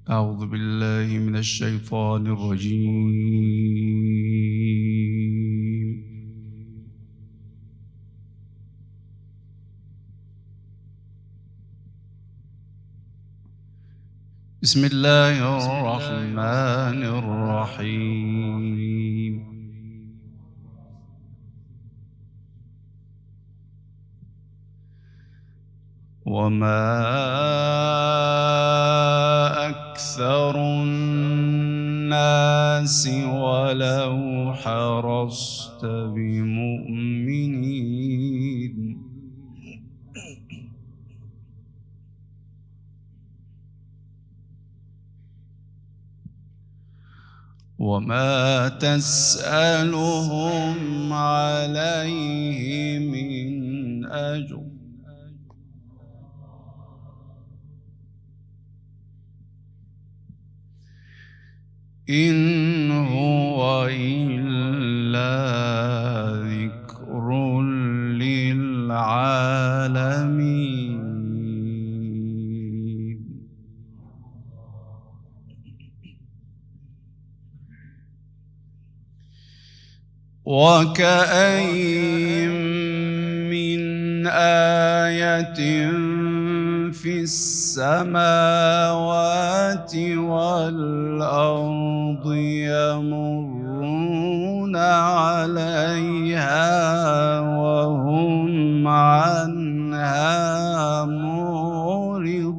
أعوذ بالله من الشيطان الرجيم. بسم الله الرحمن الرحيم. وما أكثر الناس ولو حرصت بمؤمنين. وما تسألهم عليه من أجر إن هو إلا ذكر للعالمين. وكأين من آية في السماوات والأرض يمرون عليها وهم عنها معرضون.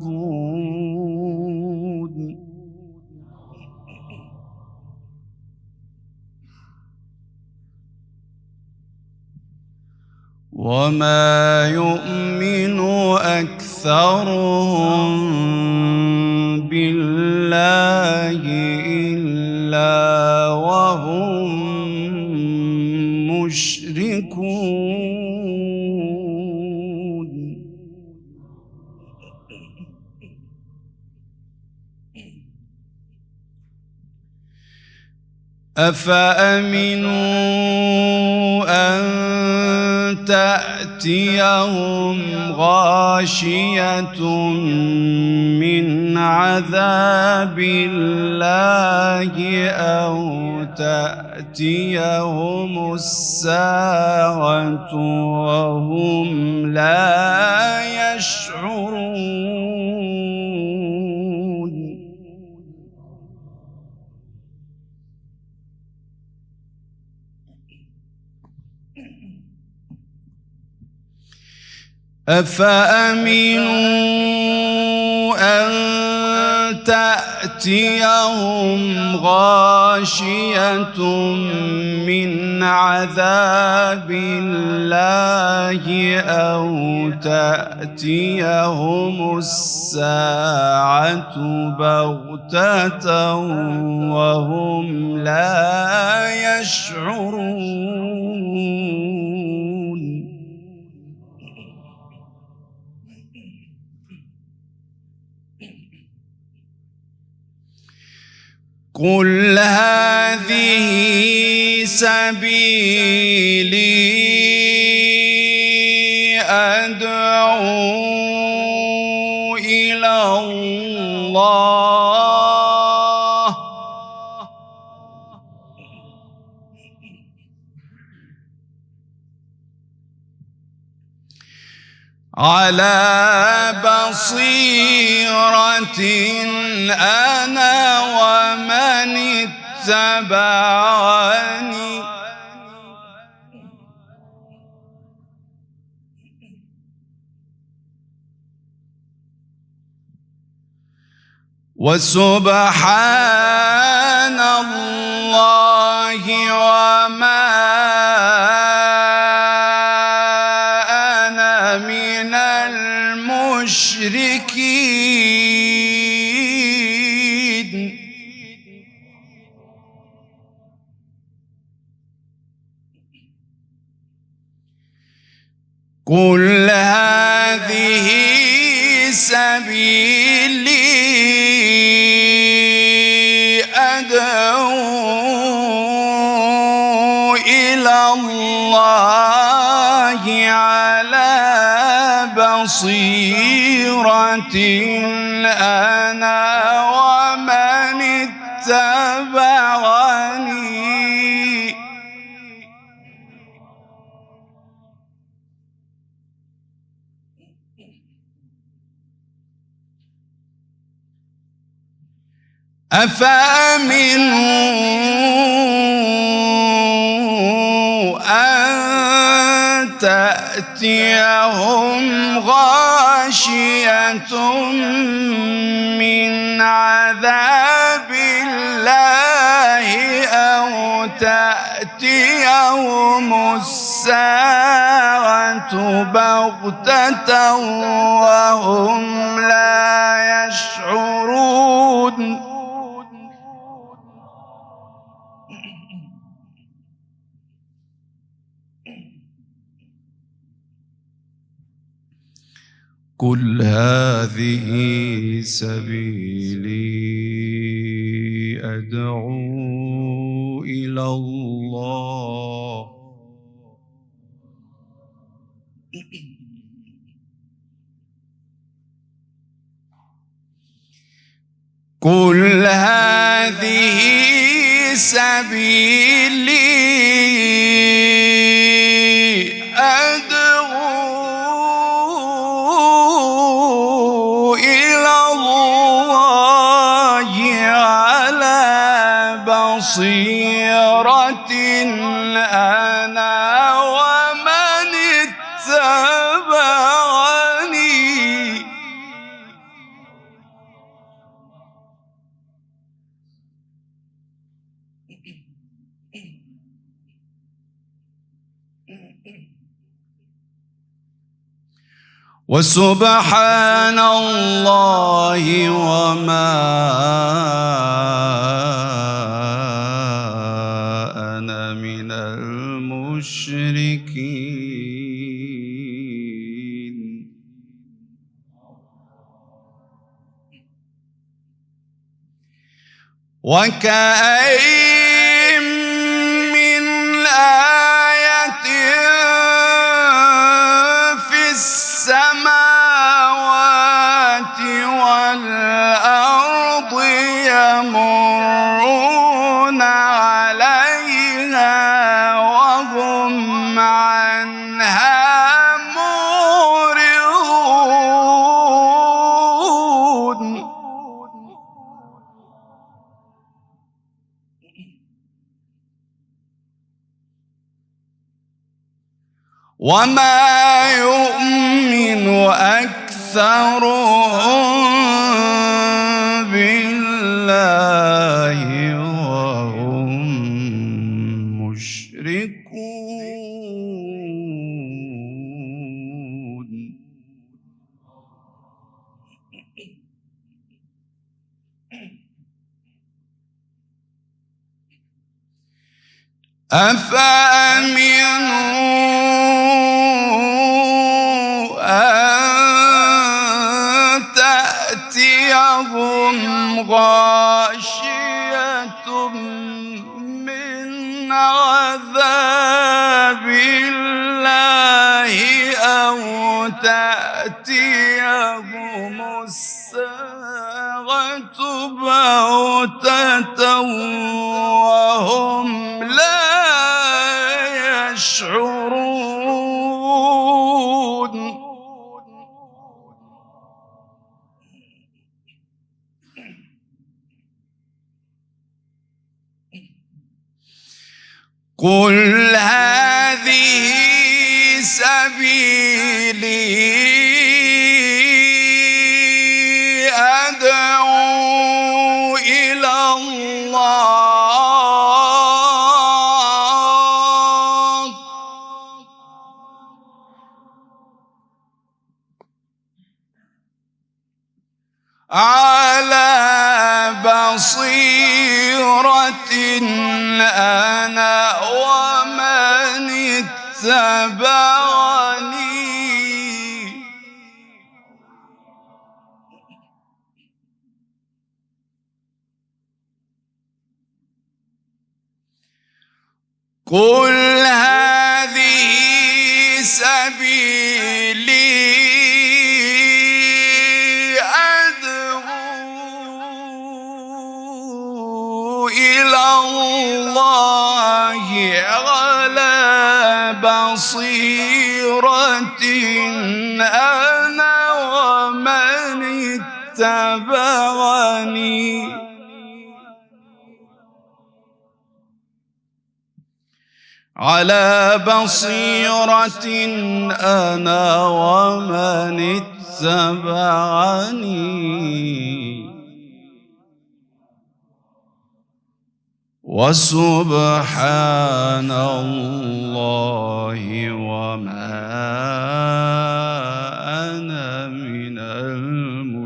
وما يؤمن أكثرهم بالله إلا وهم مشركون. أفأمنوا أن تأتيهم غاشية من عذاب الله أو تأتيهم الساعة وهم لا يشعرون. أفأمنوا أن تأتيهم غاشية من عذاب الله أو تأتيهم الساعة بغتة وهم لا يشعرون. قل هذه سبيلي أدعو إلى الله على بصيرة أنا ومن اتبعني وسبحان الله وما أنا من المشركين. قل هذه سبيلي أدعو إلى الله على بصيرة أنا ومن اتبعني. أفأمنوا أن تأتيهم غاشية من عذاب الله أو تأتيهم الساعة بغتة وهم لا يشعرون. قل هذه سبيلي أدعو إلى الله قل هذه سبيلي أدعو إلى الله على بصيرة أنا ومن اتبعني. وسبحان الله وما أنا من المشركين. وكأين من آية في السماوات والأرض يمرون عليها وهم عنها معرضون. وما يؤمن أكثرهم بالله وهم مشركون. أفأمنوا أن تأتيهم غاشية من عذاب الله أو تأتيهم الساعة بغتة وهم لا يشعرون. قل هذه سبيلي أدعو إلى الله على بصيرة أنا ومن اتبعني. قل هذه سبيلي أدعو إلى الله على بصيرة أنا ومن اتبعني على بصيرة أنا ومن اتبعني وسبحان الله وما أنا من المشركين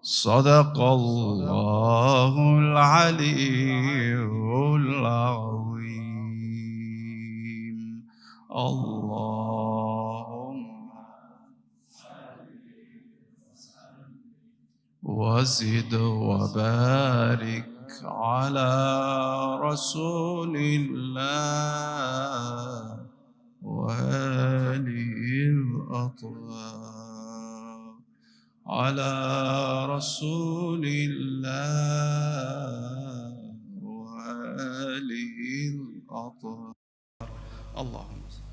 صدق الله العلي العظيم اللهم وزد وبارك على رسول الله وآله الأطهار على رسول الله وآله الأطهار اللهم صل.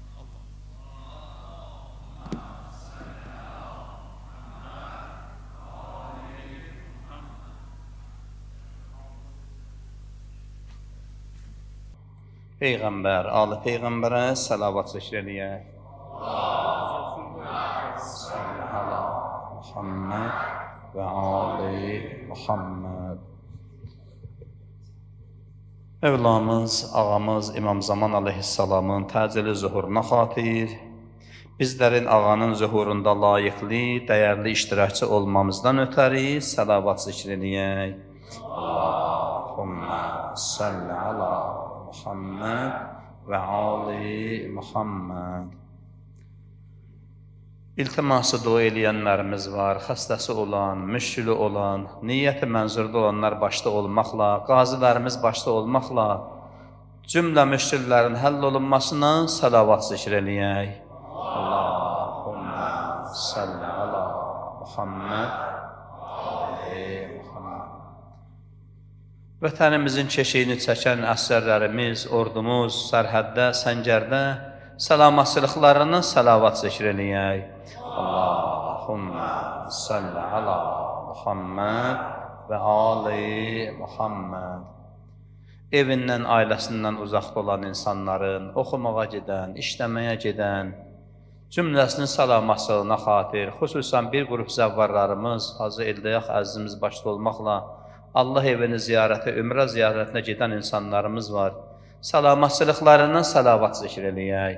Peyğəmbər, ali Peyğəmbərə salavat zikr eləyək. Muhammed və ali Muhammed. Mövlamız, ağamız İmam Zaman aleyhissalamın təcili zuhuruna xatir, bizlərin ağanın zuhurunda layiqli, dəyərli iştirakçı olmamızdan ötəri salavat zikr eləyək. Allahümme salli ala Muhammed və ali Muhammed. İltiması dua eləyənlərimiz var, xəstəsi olan, müşkülü olan, niyyəti mənzurda olanlar başda olmaqla, qazilərimiz başda olmaqla cümlə müşküllərin həll olunmasına salavat zikr eləyək. Allahümme salli ala Muhammed ali Muhammed. Vətənimizin keşiyini çəkən əsgərlərimiz, ordumuz, sərhəddə, səngərdə salamatçılıqlarını salavat zikr eləyək. Allahümme salli ala Muhammed və ali Muhammed. Evindən, ailəsindən uzaqda olan insanların, oxumağa gedən, işləməyə gedən, cümləsinin salamatçılığına xatir, xüsusən bir qrup zəvvarlarımız, Hacı Eldəyaq əzizimiz başda olmaqla, Allah evini ziyarətə, ümrə ziyarətinə gedən insanlarımız var. Salamatçılıqlarından salavat zikr eləyək.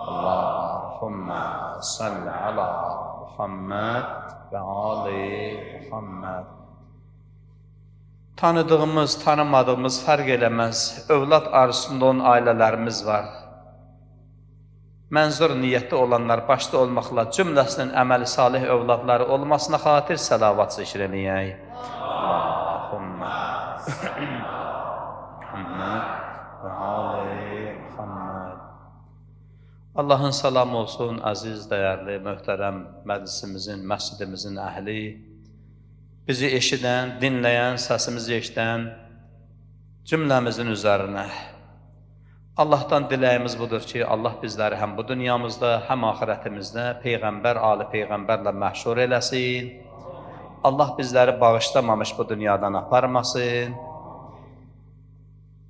Allahümme salli ala Muhammed və ali Muhammed. Tanıdığımız, tanımadığımız fərq eləməz, övlad arzusunda olan ailələrimiz var. Mənzur niyyətli olanlar başda olmaqla cümləsinin əməli salih övladları olmasına xatir salavat zikr eləyək. Allahümme Muhammed və ali Muhammed. Allahın salamı olsun, əziz, dəyərli, möhtərəm məclisimizin, məscidimizin əhli, bizi eşidən, dinləyən, səsimizi eşidən cümləmizin üzərinə. Allahdan diləyimiz budur ki, Allah bizləri həm bu dünyamızda, həm axirətimizdə Peyğəmbər, ali Peyğəmbərlə məhşur eləsin. Allah bizləri bağışlamamış bu dünyadan aparmasın.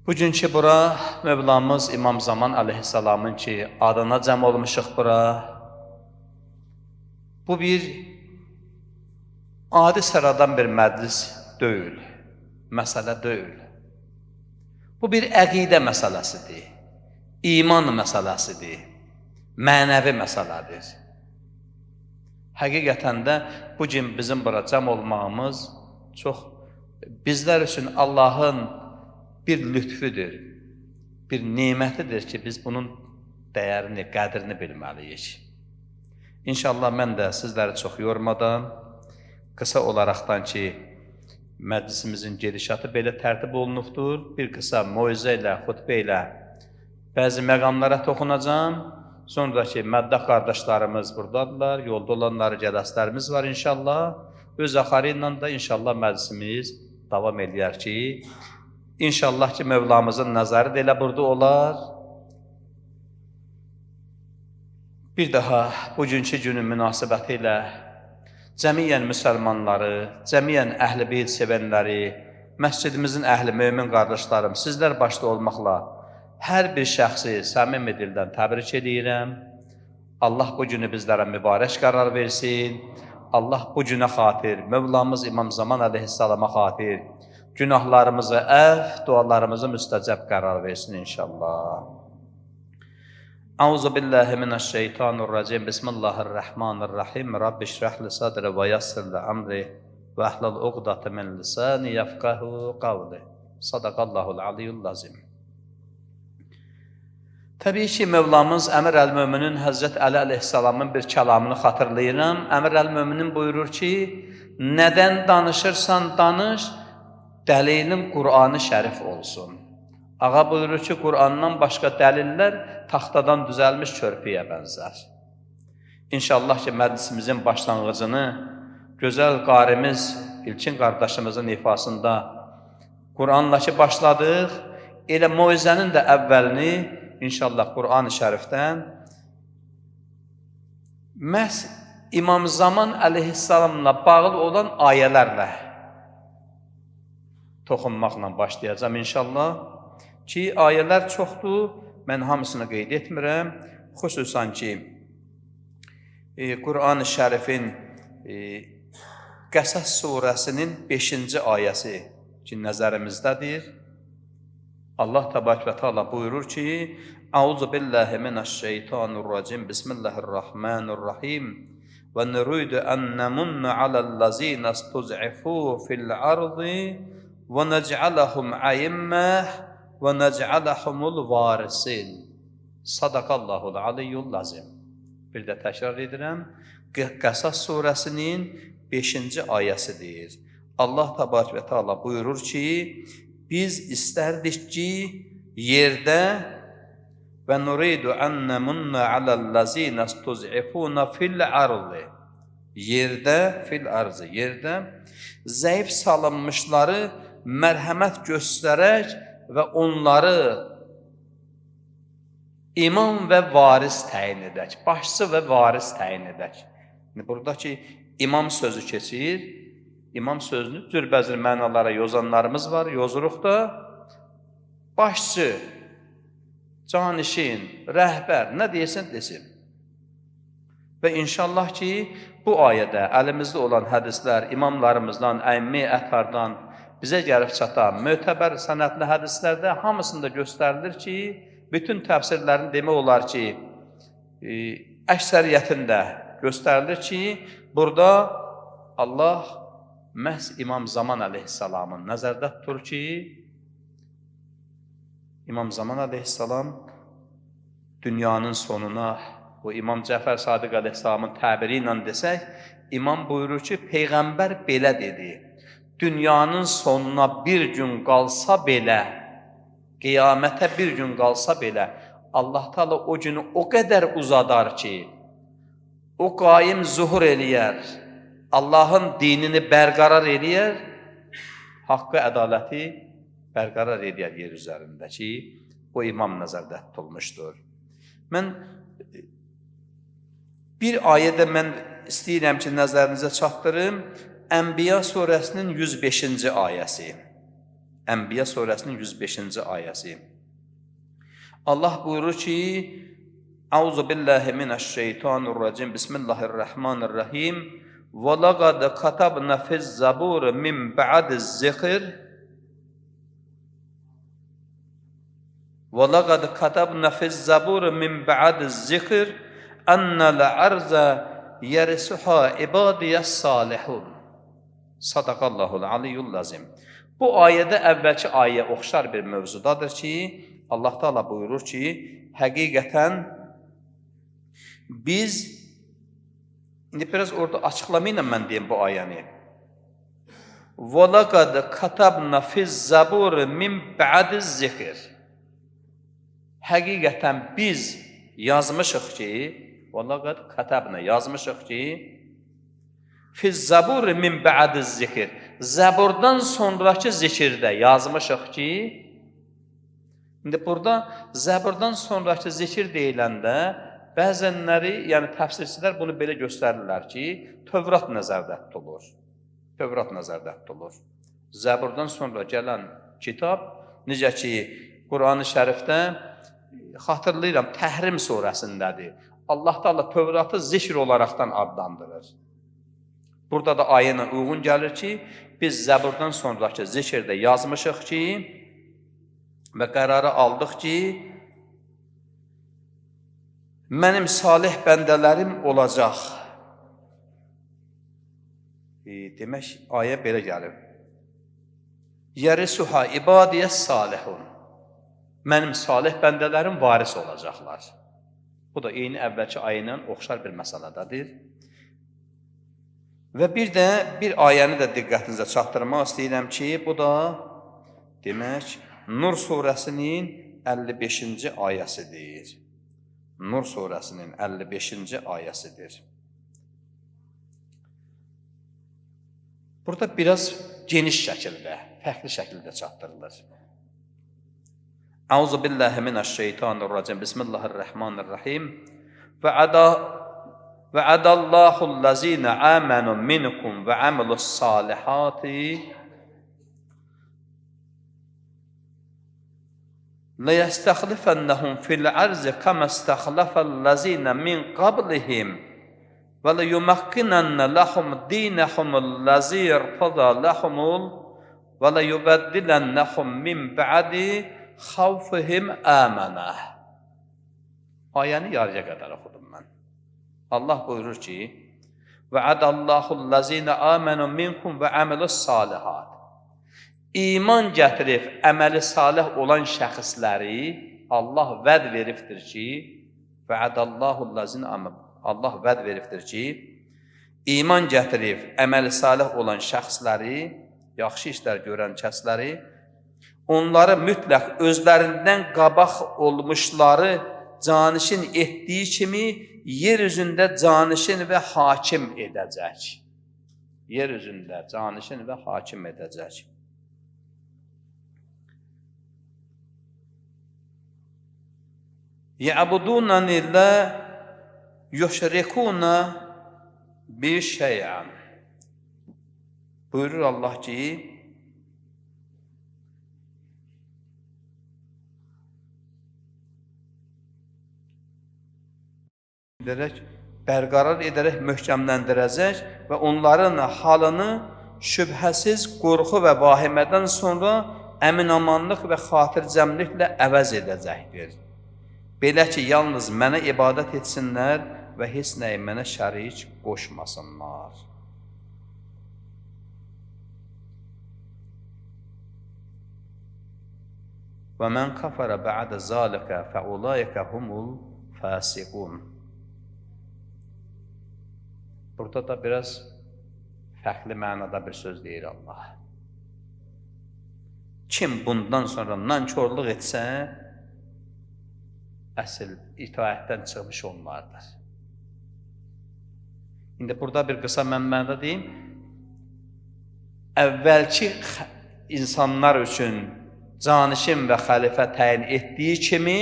Bugünkü bura Mövlamız İmam Zaman aleyhissalamın ki, adına cəm olmuşuq bura. Bu bir adi sıradan bir məclis deyil, məsələ deyil. Bu bir əqidə məsələsidir, iman məsələsidir, mənəvi məsələdir. Həqiqətən də bugün bizim bura cəm olmağımız çox bizlər üçün Allahın bir lütfüdür, bir nemətidir ki, biz bunun dəyərini, qədrini bilməliyik. İnşallah mən də sizləri çox yormadan, qısa olaraqdan ki, məclisimizin gedişatı belə tərtib olunubdur. Bir qısa moizə ilə, xutbə ilə bəzi məqamlara toxunacam. Sonraki məddəh qardaşlarımız buradadırlar, yolda olanları cələslərimiz var inşallah. Öz axarı ilə də inşallah məclisimiz davam edər ki, inşallah ki, Mövlamızın nəzəri də elə burada olar. Bir daha bugünkü günün münasibəti ilə cəmiyyən müsəlmanları, cəmiyyən əhl-i beyt sevənləri, məscidimizin əhli mömin qardaşlarım, sizlər başda olmaqla hər bir şəxsi səmimi dildən təbrik edirəm. Allah bu günü bizlərə mübarək qərar versin. Allah bu günə xatir, Mövlamız İmam Zaman əleyhissalama xatir, günahlarımızı dualarımızı müstəcəb qərar versin inşallah. Euzu billahi mineşşeytanirracim. Bismillahirrahmanirrahim. Rabbi şrah li sadri ve yassir li amri ve ahlul uqdata min lisani yefqahu qavli. Sadaqallahul aliyyul azim. Təbii ki, Mövlamız Əmir əl-Möminin Həzrət Əli əleyhissalamın bir kəlamını xatırlayıram. Əmir əl-Möminin buyurur ki, nədən danışırsan danış, dəlilin Qur'an-ı şərif olsun. Ağa buyurur ki, Qur'andan başqa dəlillər taxtadan düzəlmiş körpüyə bənzər. İnşallah ki, məclisimizin başlanğıcını gözəl qarimiz İlkin qardaşımızın ifasında Qur'anla ki başladıq, elə moizənin də əvvəlini İnşallah Qur'an-ı şərifdən məhz İmam Zaman əleyhissalamla bağlı olan ayələrlə toxunmaqla başlayacağım inşallah ki, ayələr çoxdur, mən hamısını qeyd etmirəm. Xüsusən ki, Qur'an-ı şərifin Qəsəs surəsinin 5-ci ayəsi ki, nəzərimizdədir. Allah təbarək və təala buyurur ki, Euzu billahi mineşşeytanirracim. Bismillahirrahmanirrahim. Və nuridu an namunna alellezina istuz'ifu fil ardı və nec'alahum a'immah və nec'alahumul varisin. Sadaqallahul aliyyul azim. Bir də təkrar edirəm. Qəsəs surəsinin 5-ci ayəsidir. Allah təbarək və təala buyurur ki, biz istərdik ki, yerdə və nuridu an namunna alellezina istuz'ifuna fil ardı. Yerdə zəif salınmışları mərhəmət göstərək və onları imam və varis təyin edək, başçı və varis təyin edək. Buradakı imam sözü keçir. İmam sözünü cürbəcür mənalara yozanlarımız var, yozuruq da. Başçı, canişin, rəhbər, nə deyəsən desin. Və inşallah ki, bu ayədə əlimizdə olan hədislər imamlarımızdan, əmmi, əthardan bizə gəlib çatan mötəbər sənədli hədislərdə hamısında göstərilir ki, bütün təfsirlərin demək olar ki, əksəriyyətində göstərilir ki, burada Allah məhz İmam Zaman əleyhissalamın nəzərdə tutur ki, İmam Zaman əleyhissalam dünyanın sonuna, bu İmam Cəfər Sadiq əleyhissalamın təbiri ilə desək, İmam buyurur ki, Peyğəmbər belə dedi, dünyanın sonuna bir gün qalsa belə, qiyamətə bir gün qalsa belə, Allah Teala o günü o qədər uzadar ki, o qaim zuhur eləyər, Allahın dinini bərqərar eləyər, haqqı, ədaləti bərqərar eləyər yer üzərindəki o imam nəzərdə tutulmuşdur. Mən bir ayədə istəyirəm ki, nəzərinizə çatdırım. Ənbiya surəsinin 105-ci ayəsi. Ənbiya surəsinin 105-ci ayəsi. Allah buyurur ki, Euzu billahi mineşşeytanirracim. Bismillahirrahmanirrahim. Və laqad katabna fiz-zabur min ba'diz-zikr. Və laqad katabna fiz-zabur min ba'diz-zikr annal arza yerisuha ibadiyes-salihun. Sadaqallahul aliyyul azim. Bu ayədə əvvəlki ayəyə oxşar bir mövzudadır ki, Allah Teala buyurur ki, həqiqətən biz, indi biraz orada açıqlamayla mən deyim bu ayəni. وَلَقَدْ كَتَبْنَا فِي الزَّبُورِ مِنْ بَعْدِ الزِّكْرِ. Həqiqətən biz yazmışıq ki, valla qad katabna yazmışıq ki, fiz zabur min ba'diz zikr. Zaburdan sonraki zikirdə yazmışıq ki, indi burada Zəburdan sonraki zikir deyiləndə bəzənləri, yəni təfsirçilər bunu belə göstərirlər ki, Tövrat nəzərdə tutulur. Tövrat nəzərdə tutulur. Zəburdan sonra gələn kitab, necə ki, Quran-ı Şərifdə xatırlayıram, Təhrim surəsindədir. Allah Taala Tövratı zikr olaraqdan adlandırır. Burada da ayə ilə uyğun gəlir ki, biz Zəburdan sonraki zikirdə yazmışıq ki, və qərarı aldıq ki, mənim salih bəndələrim olacaq. Demək, ayə belə gəlir. Yərisuha ibadiyə salihun. Mənim salih bəndələrim varis olacaqlar. Bu da eyni əvvəlki ayə ilə oxşar bir məsələdədir. Və bir də bir ayəni də diqqətinizə çatdırmaq istəyirəm ki, bu da demək, Nur surəsinin 55-ci ayəsidir. Nur surəsinin 55-ci ayəsidir. Burada biraz geniş şəkildə, fərqli şəkildə çatdırılır. Əuzu billahi minəşşeytanirracim. Bismillahirrahmanirrahim. Va'adallahu-llazina amanu minkum və amilus-salihati لَيَسْتَخْلِفَنَّهُمْ فِي الْأَرْضِ كَمَا اسْتَخْلَفَ الَّذِينَ مِنْ قَبْلِهِمْ وَلَيُمَكِّنَنَّ لَهُمْ دِينَهُمُ الَّذِي ارْتَضَىٰ لَهُمْ وَلَيُبَدِّلَنَّهُمْ مِنْ بَعْدِ خَوْفِهِمْ آمَنَةً. Ayəni yarıya qədər oxudum mən. Allah buyurur ki, وَعَدَ-اللّٰهُ-llَّذِينَ آمَنُوا مِنْكُمْ وَعَمِلُوا الصَّالِحَاتِ. İman gətirib əməli salih olan şəxsləri Allah vəd veribdir ki, Allah vəd veribdir ki, iman gətirib əməli salih olan şəxsləri, yaxşı işlər görən kəsləri, onları mütləq özlərindən qabaq olmuşları canişin etdiyi kimi yer üzündə canişin və hakim edəcək. Yer üzündə canişin və hakim edəcək. يَعْبُدُونَنِ لَا يُشْرِكُونَ بِي شَيْئًا. Buyurur Allah ki, bərqərar edərək möhkəmləndirəcək və onların halını şübhəsiz qorxu və vahimədən sonra əminamanlıq və xatircəmliklə əvəz edəcəkdir. Belə ki, yalnız mənə ibadət etsinlər və heç nəyi mənə şərik qoşmasınlar. Və mən kafara ba'də zəlikə fəulaikə humul fəsiqun. Burada da biraz fərqli mənada bir söz deyir Allah. Kim bundan sonra nankörlük etsə, əsl itaətdən çıxmış onlardır. İndi burada bir qısa mənada deyim. Əvvəlki insanlar üçün canişin və xəlifə təyin etdiyi kimi,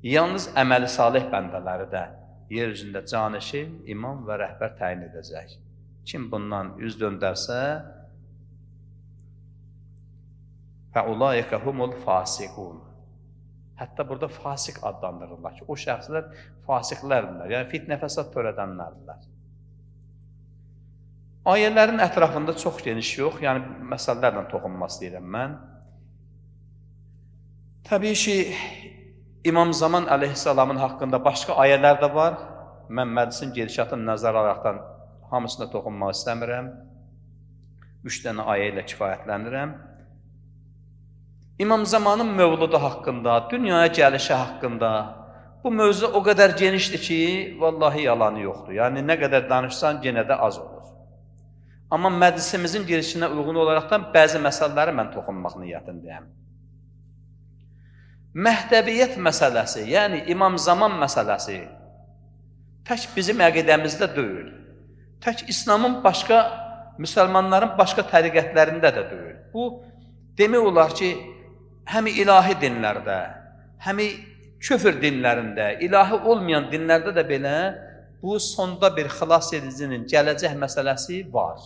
yalnız əməli salih bəndələri də yer üzündə canişin, imam və rəhbər təyin edəcək. Kim bundan üz döndərsə, fəulaikə humul fasiqun. Hətta burada fasik adlandırırlar ki, o şəxslər fasiqlərdirlər, yəni fitnə fəsad törədənlərdirlər. Ayələrin ətrafında çox geniş yox, yəni məsələlərlə toxunmaq istəyirəm mən. Təbii ki, İmam Zaman əleyhissalamın haqqında başqa ayələr də var. Mən məclisin gedişatını nəzərə alaraqdan hamısına toxunmaq istəmirəm. 3 dənə ayə ilə kifayətlənirəm. İmam Zamanın mövludu haqqında, dünyaya gəlişi haqqında bu mövzu o qədər genişdir ki, vallahi yalanı yoxdur. Yəni, nə qədər danışsan, yenə də az olur. Amma məclisimizin girişinə uyğun olaraqdan bəzi məsələləri mən toxunmaq niyyətindəyəm. Məhdəviyyət məsələsi, yəni İmam Zaman məsələsi tək bizim əqidəmizdə deyil. Tək İslamın başqa, müsəlmanların başqa təriqətlərində də deyil. Bu, demək olar ki, həmi ilahi dinlərdə, həmi küfr dinlərində, ilahi olmayan dinlərdə də belə bu sonda bir xilas edicinin gələcək məsələsi var.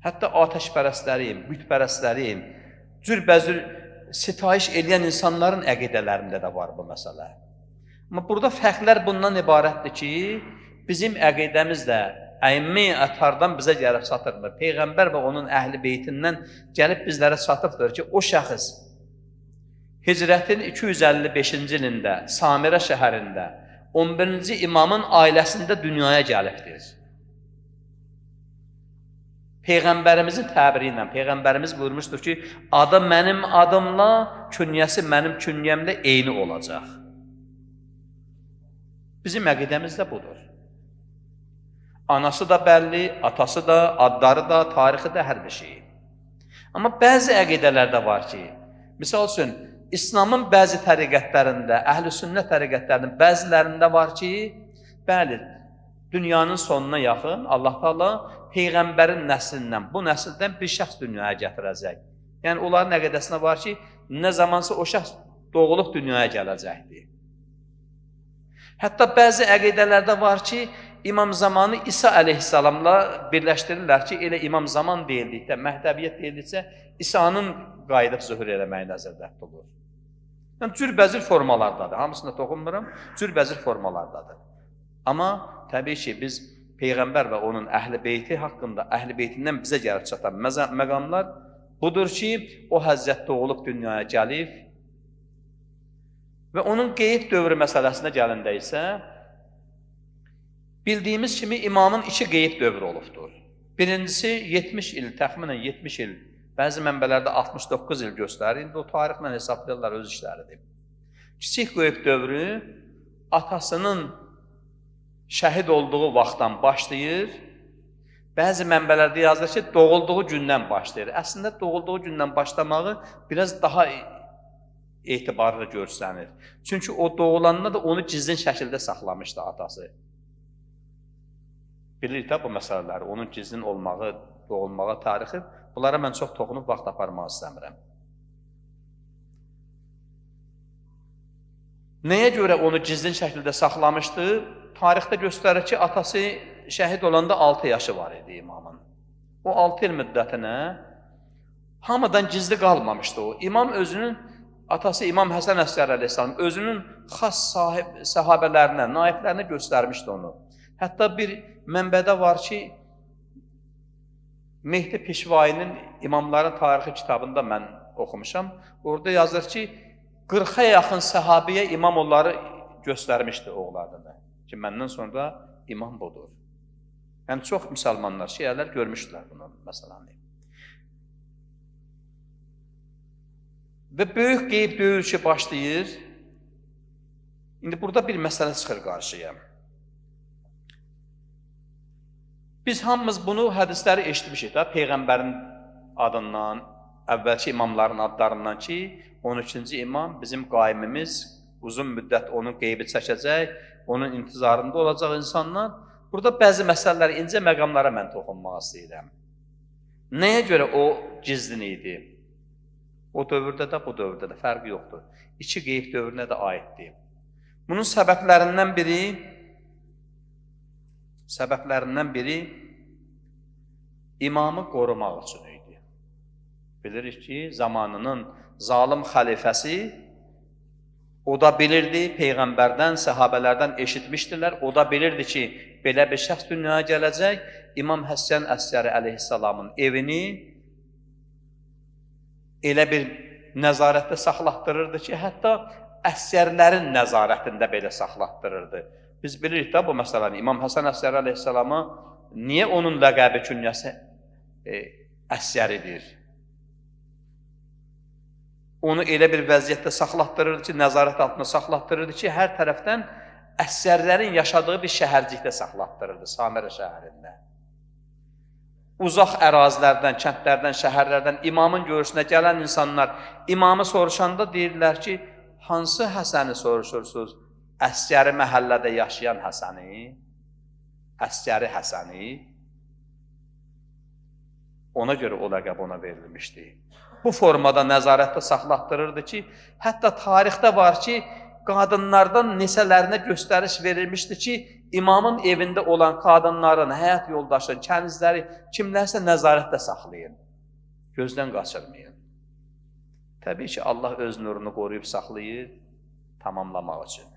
Hətta atəşpərəstlərin, bütpərəstlərin, cürbəcür sitayiş edən insanların əqidələrində də var bu məsələ. Amma burada fərqlər bundan ibarətdir ki, bizim əqidəmiz də əimmi ətardan bizə gəlib çatırmır. Peyğəmbər və onun əhl-i beytindən gəlib bizlərə çatıbdır ki, o şəxs Hicrətin 255-ci ilində Samirə şəhərində 11-ci imamın ailəsində dünyaya gəlibdir. Peyğəmbərimizin təbiri ilə, Peyğəmbərimiz buyurmuşdur ki, adı mənim adımla, künyəsi mənim künyəmlə eyni olacaq. Bizim əqidəmiz də budur. Anası da bəlli, atası da, adları da, tarixi də hər bir şey. Amma bəzi əqidələr də var ki, misal üçün, İslamın bəzi təriqətlərində, əhl-i sünnət təriqətlərinin bəzilərində var ki, bəli, dünyanın sonuna yaxın Allah Taala Peyğəmbərin nəslindən, bu nəsildən bir şəxs dünyaya gətirəcək. Yəni, onların əqidəsinə var ki, nə zamansa o şəxs doğulub dünyaya gələcəkdir. Hətta bəzi əqidələrdə var ki, İmam Zamanı İsa əleyhissalamla birləşdirirlər ki, elə İmam Zaman deyildikdə, Məhdəviyyət deyildikdə, İsa'nın qayıdıb zühur eləməyi nəzərdə tutulur. Yəni, cürbəcür formalardadır, hamısına toxunmuram, cürbəcür formalardadır. Amma təbii ki, biz Peyğəmbər və onun əhl-i beyti haqqında, əhl-i beytindən bizə gəlib çatan məqamlar budur ki, o həzzət doğulub dünyaya gəlib və onun qeyd dövrü məsələsinə gəlində isə bildiyimiz kimi imamın iki qeyd dövrü olubdur. Birincisi 70 il, təxminən 70 il, bəzi mənbələrdə 69 il göstərir, indi o tarixlə hesablayırlar öz işləridir. Kiçik qeyd dövrü atasının şəhid olduğu vaxtdan başlayır, bəzi mənbələrdə yazılır ki, doğulduğu gündən başlayır. Əslində, doğulduğu gündən başlamağı biraz daha etibarlı görsənir. Çünki o doğulanda da onu gizlin şəkildə saxlamışdı atası. Bilirik də bu məsələləri, onun gizlin olmağı, doğulmağı tarixi, bunlara mən çox toxunub vaxt aparmaq istəmirəm. Nəyə görə onu gizlin şəkildə saxlamışdı? Tarixdə göstərir ki, atası şəhid olanda 6 yaşı var idi imamın. O 6 il müddətinə hamıdan gizli qalmamışdı o. İmam özünün, atası İmam Həsən Əsgər əleyhissalam özünün xas səhabələrinə, naiblərinə göstərmişdi onu. Hətta bir mənbədə var ki, Mehdi Peşvayinin İmamların tarixi kitabında mən oxumuşam. Orada yazır ki, 40-a yaxın səhabiyə imam onları göstərmişdi oğladını. Ki, məndən sonra imam budur. Yəni, çox müsəlmanlar, şiələr görmüşdülər bunu, məsələni. Və böyük qeyb döyülüşü başlayır. İndi burada bir məsələ çıxır qarşıya. Biz hamımız bunu hədisləri eşitmişik də, Peyğəmbərin adından, əvvəlki imamların adlarından ki, 13-cü imam bizim qaimimiz, uzun müddət onun qeybi çəkəcək, onun intizarında olacaq insanlar. Burada bəzi məsələlər, incə məqamlara mən toxunmaq istəyirəm. Nəyə görə o gizlin idi? O dövrdə də, bu dövrdə də fərqi yoxdur. İki qeyb dövrünə də aiddir. Bunun səbəblərindən biri imamı qorumaq üçün idi. Bilirik ki, zamanının zalim xəlifəsi o da bilirdi, Peyğəmbərdən, səhabələrdən eşitmişdilər, o da bilirdi ki, belə bir şəxs dünyaya gələcək, İmam Həsən Əsgəri əleyhissalamın evini elə bir nəzarətdə saxlatdırırdı ki, hətta əsgərlərin nəzarətində belə saxlatdırırdı. Biz bilirik də bu məsələni, İmam Həsən Əsgəri əleyhissalama niyə onun ləqəbi künyəsi əsgəridir? Onu elə bir vəziyyətdə saxlatdırırdı ki, nəzarət altında saxlatdırırdı ki, hər tərəfdən əsgərlərin yaşadığı bir şəhərcikdə saxlatdırırdı, Samirə şəhərində. uzaq ərazilərdən, kəndlərdən, şəhərlərdən imamın görüşünə gələn insanlar imamı soruşanda deyirlər ki, hansı Həsəni soruşursunuz? Əsgəri məhəllədə yaşayan Həsəni, Əsgəri Həsəni. Ona görə o ləqəb ona verilmişdi. Bu formada nəzarətdə saxlatdırırdı ki, hətta tarixdə var ki, qadınlardan neçələrinə göstəriş verilmişdi ki, imamın evində olan qadınların, həyat yoldaşı, kənizləri, kimlərsə nəzarətdə saxlayın. Gözdən qaçırmayın. Təbii ki, Allah öz nurunu qoruyub saxlayır, tamamlamaq üçün.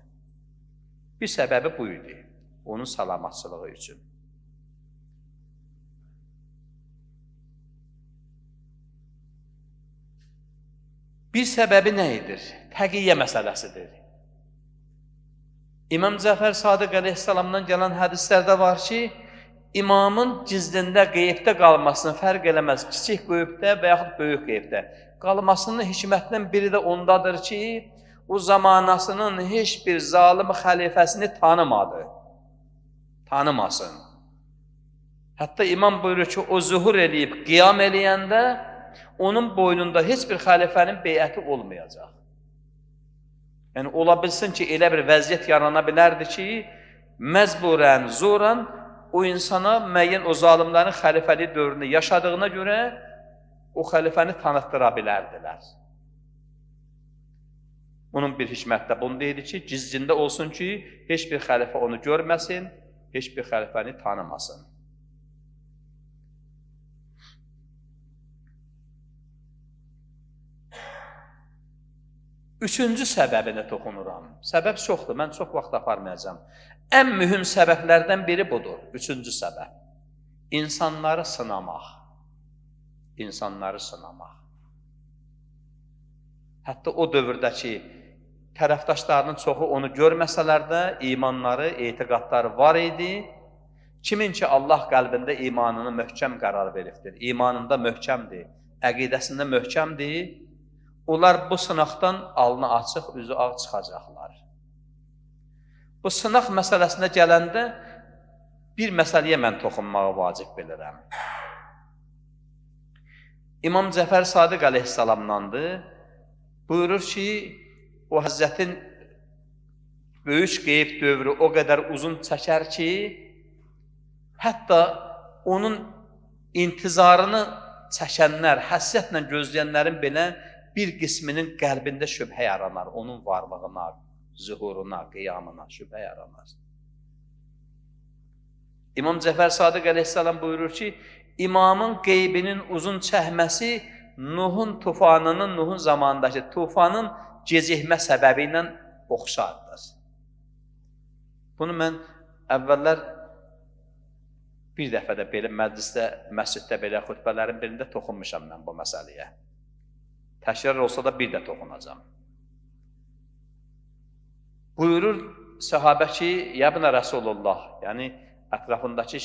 Bir səbəbi bu idi, onun salamatçılığı üçün. Bir səbəbi nə edir? Təqiyyə məsələsidir. İmam Cəfər Sadiq əleyhissalamdan gələn hədislərdə var ki, imamın gizlində, qeybdə qalmasını fərq eləməz, kiçik qeybdə və yaxud böyük qeybdə qalmasının hikmətindən biri də ondadır ki, o zamanasının heç bir zalim xəlifəsini tanımadı, tanımasın. Hətta imam buyurur ki, o zuhur eləyib, qiyam eləyəndə onun boynunda heç bir xəlifənin beyəti olmayacaq. Yəni, ola bilsin ki, elə bir vəziyyət yarana bilərdi ki, məcburən, zoran o insana müəyyən o zalimlərin xəlifəli dövrünü yaşadığına görə o xəlifəni tanıtdıra bilərdilər. Bunun bir hikməti də bunda idi ki, gizlində olsun ki, heç bir xəlifə onu görməsin, heç bir xəlifəni tanımasın. Üçüncü səbəbinə toxunuram. Səbəb çoxdur, mən çox vaxt aparmayacağım. Ən mühüm səbəblərdən biri budur, üçüncü səbəb. İnsanları sınamaq. İnsanları sınamaq. Hətta o dövrdəki tərəfdaşlarının çoxu onu görməsələr də imanları, etiqadları var idi. Kimin ki Allah qəlbində imanını möhkəm qərar veribdir, imanında möhkəmdir, əqidəsində möhkəmdir, onlar bu sınaqdan alnı açıq, üzü ağ çıxacaqlar. Bu sınaq məsələsinə gələndə bir məsələyə mən toxunmağı vacib bilirəm. İmam Cəfər Sadiq əleyhissalamdandır. Buyurur ki, o Həzrətin böyük qeyb dövrü o qədər uzun çəkər ki, hətta onun intizarını çəkənlər, həssətlə gözləyənlərin belə bir qisminin qəlbində şübhə yaranar, onun varlığına, zuhuruna, qiyamına şübhə yaranar. İmam Cəfər Sadiq əleyhissalam buyurur ki, imamın qeybinin uzun çəkməsi Nuhun tufanının, Nuhun zamanındakı tufanın gecikmə səbəbi ilə oxşardır. Bunu mən əvvəllər bir dəfə də belə məclisdə, məsciddə belə xütbələrin birində toxunmuşam mən bu məsələyə. Təkrar olsa da bir də toxunacam. Buyurur sahabə ki, Yəbnə Rəsulullah, yəni ətrafındakı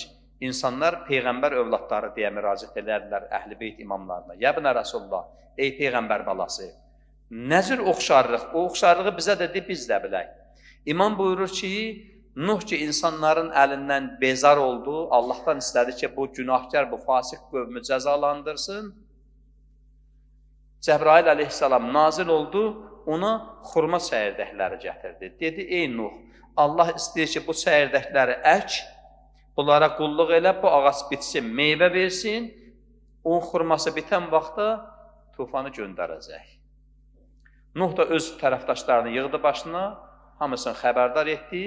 insanlar Peyğəmbər övladları deyə müraciət edərdilər Əhl-i Beyt imamlarına. Yəbnə Rəsulullah, ey Peyğəmbər balası, nə cür oxşarlıq? O oxşarlığı bizə də de, biz də bilək. İmam buyurur ki, Nuh ki insanların əlindən bezar oldu, Allahdan istədi ki, bu günahkar, bu fasik qövmü cəzalandırsın. Cəbrail əleyhissalam nazil oldu, ona xurma çəyirdəkləri gətirdi. Dedi, ey Nuh, Allah istəyir ki, bu çəyirdəkləri ək, bunlara qulluq elə, bu ağac bitsin, meyvə versin, onun xurması bitən vaxtda tufanı göndərəcək. Nuh da öz tərəfdaşlarını yığdı başına, hamısını xəbərdar etdi.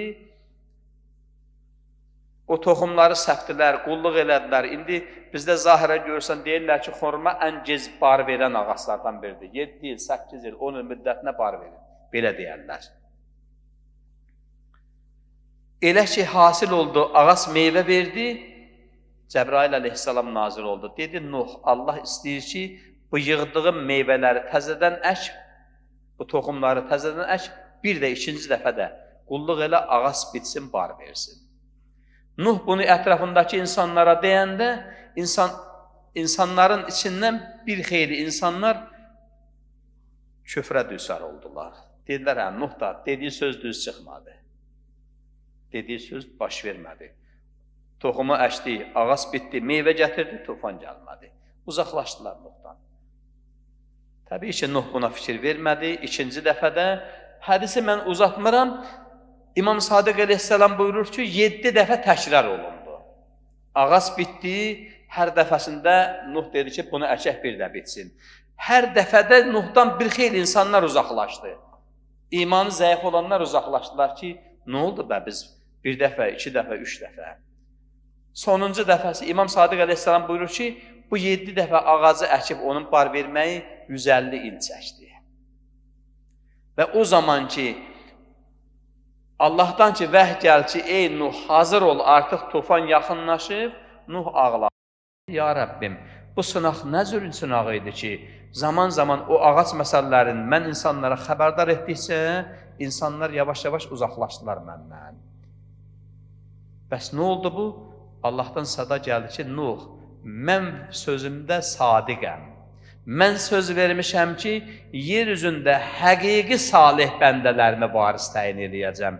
O toxumları səpdilər, qulluq elədilər. İndi bizdə zahirə görürsən, deyirlər ki, xurma ən gec bar verən ağaclardan biridir. 7 il, 8 il, 10 il müddətinə bar verir. Belə deyərlər. Elə ki, hasil oldu, ağac meyvə verdi, Cəbrail əleyhissalam nazil oldu. Dedi, Nuh, Allah istəyir ki, bu yığdığım meyvələri təzədən ək, bu toxumları təzədən ək, bir də ikinci dəfə də qulluq elə, ağac bitsin, bar versin. Nuh bunu ətrafındakı insanlara deyəndə, insanların içindən bir xeyli insanlar küfrə düçar oldular. Dedilər, hə, Nuh da dediyi söz düz çıxmadı. Dediyi söz baş vermədi. toxumu əkdi, ağac bitdi, meyvə gətirdi, tufan gəlmədi. Uzaqlaşdılar Nuhdan. Təbii ki, Nuh buna fikir vermədi. İkinci dəfədə, hədisi mən uzatmıram, İmam Sadiq əleyhissalam buyurur ki, 7 dəfə təkrar olundu. Ağac bitdi, hər dəfəsində Nuh dedi ki, bunu əkək bir də bitsin. Hər dəfədə Nuhdan bir xeyli insanlar uzaqlaşdı. İmanı zəif olanlar uzaqlaşdılar ki, nə oldu bə biz bir dəfə, 2 dəfə, 3 dəfə. Sonuncu dəfəsi İmam Sadiq əleyhissalam buyurur ki, bu 7 dəfə ağacı əkib onun bar verməyi 150 il çəkdi. Və o zaman ki, Allahdan ki, vəh gəl ki, ey Nuh, hazır ol, artıq tufan yaxınlaşıb, Nuh ağladı. Ya Rəbbim, bu sınaq nə cür sınaq idi ki, zaman-zaman o ağac məsələlərini mən insanlara xəbərdar etdikcə, insanlar yavaş-yavaş uzaqlaşdılar məndən. Bəs nə oldu bu? Allahdan səda gəldi ki, Nuh, mən sözümdə sadiqəm. Mən söz vermişəm ki, yer üzündə həqiqi salih bəndələrimi varis təyin eləyəcəm.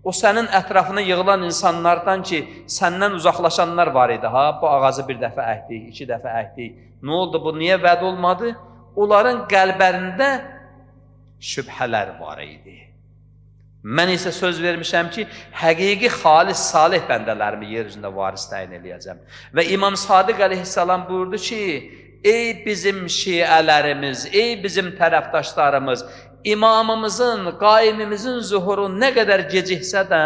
O sənin ətrafına yığılan insanlardan ki, səndən uzaqlaşanlar var idi, bu ağacı bir dəfə əkdik, 2 dəfə əkdik. Nə oldu bu, niyə vəd olmadı? Onların qəlblərində şübhələr var idi. Mən isə söz vermişəm ki, həqiqi xalis salih bəndələrimi yer üzündə varis təyin eləyəcəm. Və İmam Sadiq əleyhissalam buyurdu ki, ey bizim şiələrimiz, ey bizim tərəfdaşlarımız, imamımızın, qaimimizin zuhuru nə qədər geciksə də,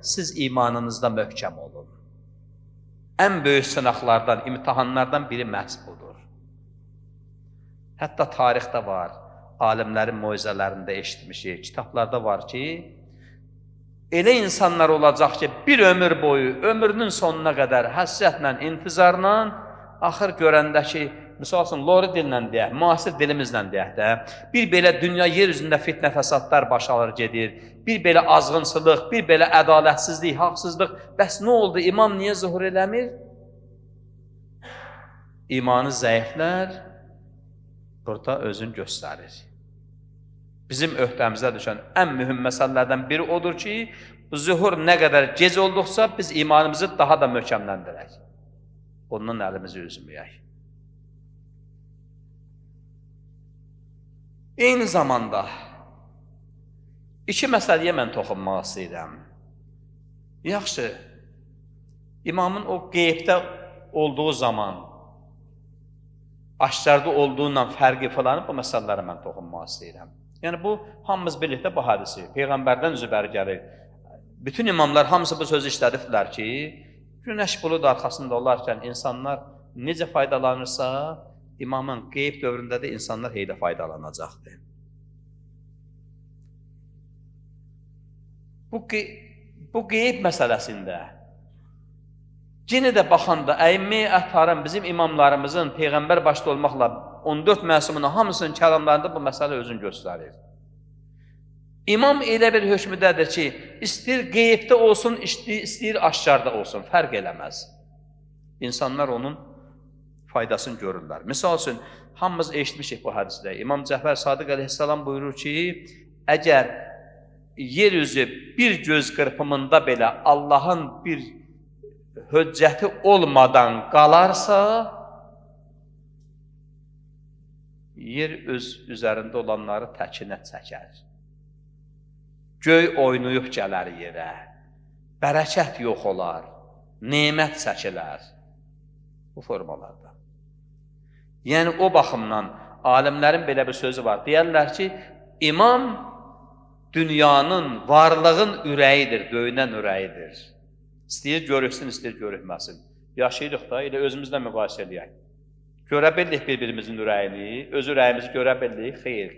siz imanınızda möhkəm olun. Ən böyük sınaqlardan, imtihanlardan biri məhz budur. Hətta tarixdə var, alimlərin moizələrində eşitmişik, kitablarda var ki, elə insanlar olacaq ki, bir ömür boyu, ömrünün sonuna qədər həssətlə, intizarla, axır görəndə ki, misal üçün, lori dillə deyək, müasir dilimizlə deyək də, bir belə dünya yer üzündə fitnə fəsadlar baş alır gedir, bir belə azğınsılıq, bir belə ədalətsizlik, haqsızlıq, bəs nə oldu, imam niyə zuhur eləmir? İmanı zəiflər burada özünü göstərir. Bizim öhdəmizə düşən ən mühüm məsələlərdən biri odur ki, zuhur nə qədər gec olduqsa, biz imanımızı daha da möhkəmləndirək. Ondan əlimizi üzməyək. Eyni zamanda, 2 məsələyə mən toxunmaq istəyirəm. Yaxşı, imamın o qeybdə olduğu zaman, aşkarda olduğundan fərqi filanı bu məsələlərə mən toxunmaq istəyirəm. Yəni bu, hamımız birlikdə bu hadisi, Peyğəmbərdən üzübəri gəlir. Bütün imamlar hamısı bu sözü işlədiblər ki, günəş bulud arxasında olarkən insanlar necə faydalanırsa, imamın qeyb dövründə də insanlar heylə faydalanacaqdır. Bu qeyb məsələsində yenə də baxanda əimmi ətharın, bizim imamlarımızın Peyğəmbər başda olmaqla 14 məsumun hamısının kəlamlarında bu məsələ özünü göstərir. İmam elə bir hökmüdədir ki, istəyir qeybdə olsun, istəyir aşkarda olsun, fərq eləməz. İnsanlar onun faydasını görürlər. Misal üçün, hamımız eşitmişik bu hədisdə. İmam Cəfər Sadiq əleyhissalam buyurur ki, əgər yer üzü bir göz qırpımında belə Allahın bir höccəti olmadan qalarsa, yer öz üzərində olanları təkinə çəkər. Göy oynayıb gələr yerə, bərəkət yox olar, nemət çəkilər bu formalarda. Yəni, o baxımdan alimlərin belə bir sözü var. Deyərlər ki, imam dünyanın, varlığın ürəyidir, döyünən ürəyidir. İstəyir görüksün, istəyir görükməsin. Yaşayırıq da, elə özümüzlə müqayisə edəyək. Görə bildik bir-birimizin ürəyini, öz ürəyimizi görə bildik, xeyr,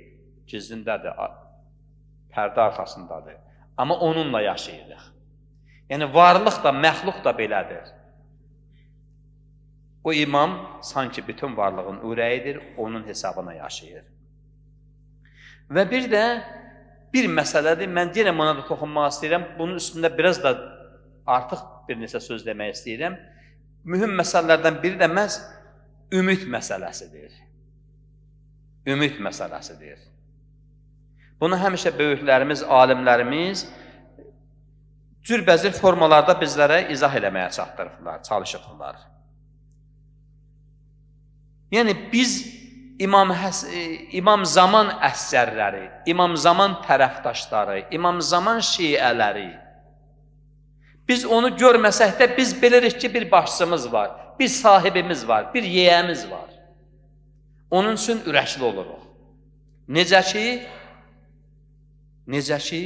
gizlindədir, pərdə arxasındadır. Amma onunla yaşayırıq. Yəni, varlıq da, məxluq da belədir. O imam sanki bütün varlığın ürəyidir, onun hesabına yaşayır. Və bir də bir məsələdir, mən yenə buna da toxunmaq istəyirəm, bunun üstündə biraz da artıq bir neçə söz demək istəyirəm. Mühüm məsələlərdən biri də məhz ümid məsələsidir. Ümid məsələsidir. Bunu həmişə böyüklərimiz, alimlərimiz cürbəcür formalarda bizlərə izah eləməyə çalışıbdılar. Yəni biz İmam Zaman əsərləri, İmam Zaman tərəfdaşları, İmam Zaman şiələri, biz onu görməsək də biz bilirik ki, bir başçımız var, bir sahibimiz var, bir yeyəmiz var. Onun üçün ürəkli oluruq. Necə ki,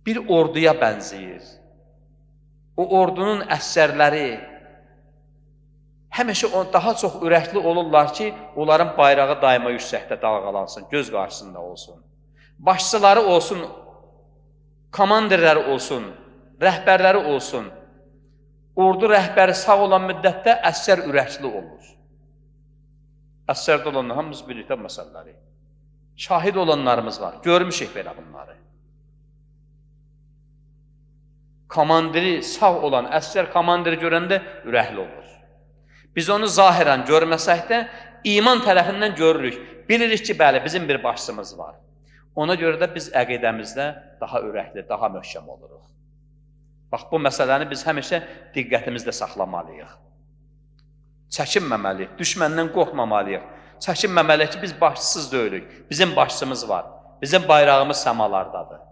bir orduya bənzəyir. O ordunun əsərləri həmişə daha çox ürəkli olurlar ki, onların bayrağı daima yüksəkdə dalğalansın, göz qarşısında olsun. Başçıları olsun, komandirləri olsun, rəhbərləri olsun. Ordu rəhbəri sağ olan müddətdə əsər ürəkli olur. Əsərdə olanlar hamımız birlikdə məsələləri. Şahid olanlarımız var, görmüşük belə bunları. Komandiri sağ olan əsər komandiri görəndə ürəkli olur. Biz onu zahirən görməsək də iman tərəfindən görürük. Bilirik ki, bəli, bizim bir başçımız var. Ona görə də biz əqidəmizdə daha ürəkli, daha möhkəm oluruq. Bax, bu məsələni biz həmişə diqqətimizdə saxlamalıyıq. Çəkinməməliyik, düşməndən qorxmamalıyıq. Çəkinməməliyik ki, biz başçısız deyilik. Bizim başçımız var. Bizim bayrağımız səmalardadır.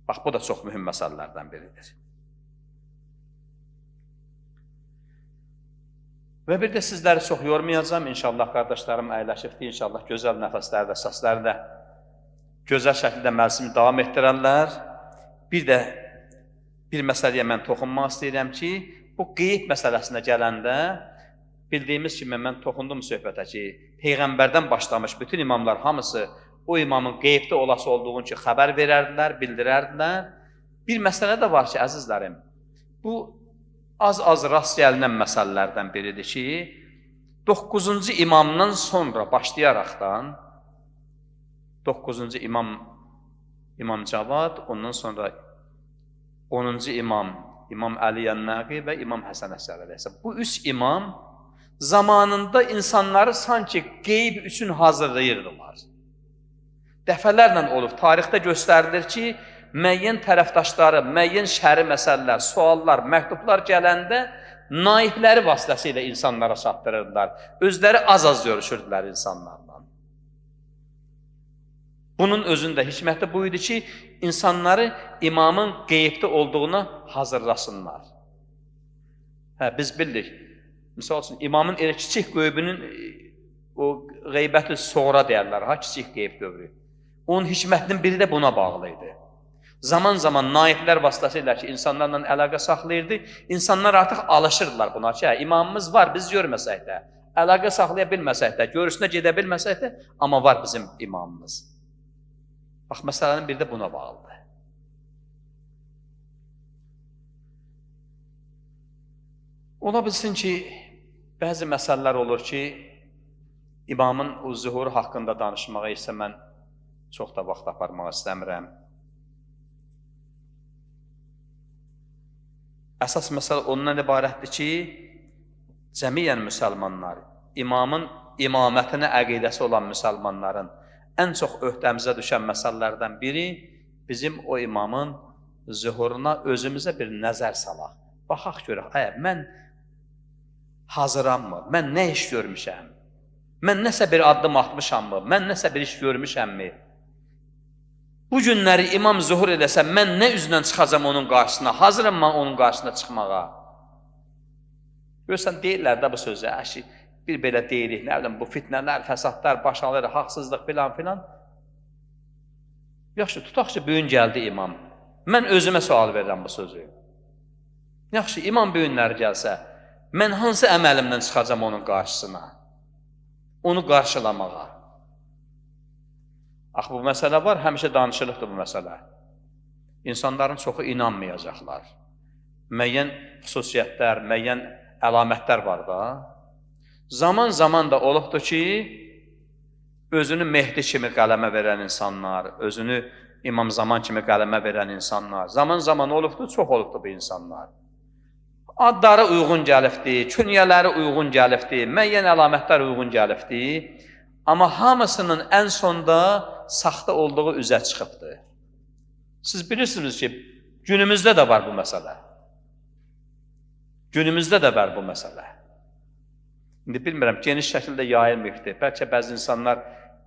Bax, bu da çox mühüm məsələlərdən biridir. Və bir də sizləri çox yormayacağım. İnşallah qardaşlarım əyləşibdir. İnşallah gözəl nəfəsləri də, səsləri də gözəl şəkildə məclisimi davam etdirərlər. Bir məsələyə mən toxunmaq istəyirəm ki, bu qeyb məsələsinə gələndə bildiyimiz kimi mən toxundum söhbətə ki, Peyğəmbərdən başlamış bütün imamlar hamısı o imamın qeybdə olası olduğunu ki, xəbər verərdilər, bildirərdilər. Bir məsələ də var ki, əzizlərim, bu az rast gəlinən məsələlərdən biridir ki, 9-cu imamdan sonra başlayaraqdan 9-cu İmam Cavad, ondan sonra 10-cu İmam Əli Yənnəqi və İmam Həsən Əsəri. Bu üç imam zamanında insanları sanki qeyb üçün hazırlayırdılar. Dəfələrlə olub, tarixdə göstərilir ki, müəyyən tərəfdaşları, müəyyən şəri məsələlər, suallar, məktublar gələndə naibləri vasitəsilə insanlara çatdırırdılar. Özləri az-az görüşürdülər insanlarla. Bunun özündə hikməti bu idi ki, insanları imamın qeybdə olduğuna hazırlasınlar. Biz bildik. Misal üçün, imamın elə kiçik qeybinin o qeybəti sonra deyərlər, kiçik qeyb dövrü. Onun hikmətinin biri də buna bağlı idi. Zaman-zaman naiblər vasitəsilə ki, insanlarla əlaqə saxlayırdı, insanlar artıq alışırdılar buna ki, imamımız var, biz görməsək də, əlaqə saxlaya bilməsək də, görüşünə gedə bilməsək də, amma var bizim imamımız. Bax, məsələnin biri də buna bağlıdır. Ola bilsin ki, bəzi məsələlər olur ki, imamın o zuhuru haqqında danışmağa isə mən çox da vaxt aparmaq istəmirəm. Əsas məsələ ondan ibarətdir ki, cəmiyyən müsəlmanlar, imamın imamətinə əqidəsi olan müsəlmanların ən çox öhdəmizə düşən məsələlərdən biri bizim o imamın zuhuruna özümüzə bir nəzər salaq. Baxaq görək, mən hazırammı? Mən nə iş görmüşəm? Mən nəsə bir addım atmışammı? Mən nəsə bir iş görmüşəmmi? Bu günləri imam zuhur edəsə, mən nə üzlə çıxacam onun qarşısına? Hazıram mən onun qarşısına çıxmağa? Görürsən, deyirlər də bu sözü, bir belə deyirik, nə biləm, bu fitnələr, fəsadlar, başalır, haqsızlıq filan. Yaxşı, tutaq ki, bugün gəldi imam. Mən özümə sual verirəm bu sözü. Yaxşı, imam bugünləri gəlsə, mən hansı əməlimdən çıxacam onun qarşısına? Onu qarşılamağa. Axı, bu məsələ var, həmişə danışılıqdır bu məsələ. İnsanların çoxu inanmayacaqlar. Müəyyən xüsusiyyətlər, müəyyən əlamətlər var da. Zaman da olubdur ki, özünü Mehdi kimi qələmə verən insanlar, özünü İmam Zaman kimi qələmə verən insanlar, zaman olubdur, çox olubdur bu insanlar. Adları uyğun gəlibdi, künyələri uyğun gəlibdi, müəyyən əlamətlər uyğun gəlibdi, amma hamısının ən sonda saxta olduğu üzə çıxıbdır. Siz bilirsiniz ki, günümüzdə də var bu məsələ. Günümüzdə də var bu məsələ. İndi bilmirəm, geniş şəkildə yayılmıyıbdır. Bəlkə bəzi insanlar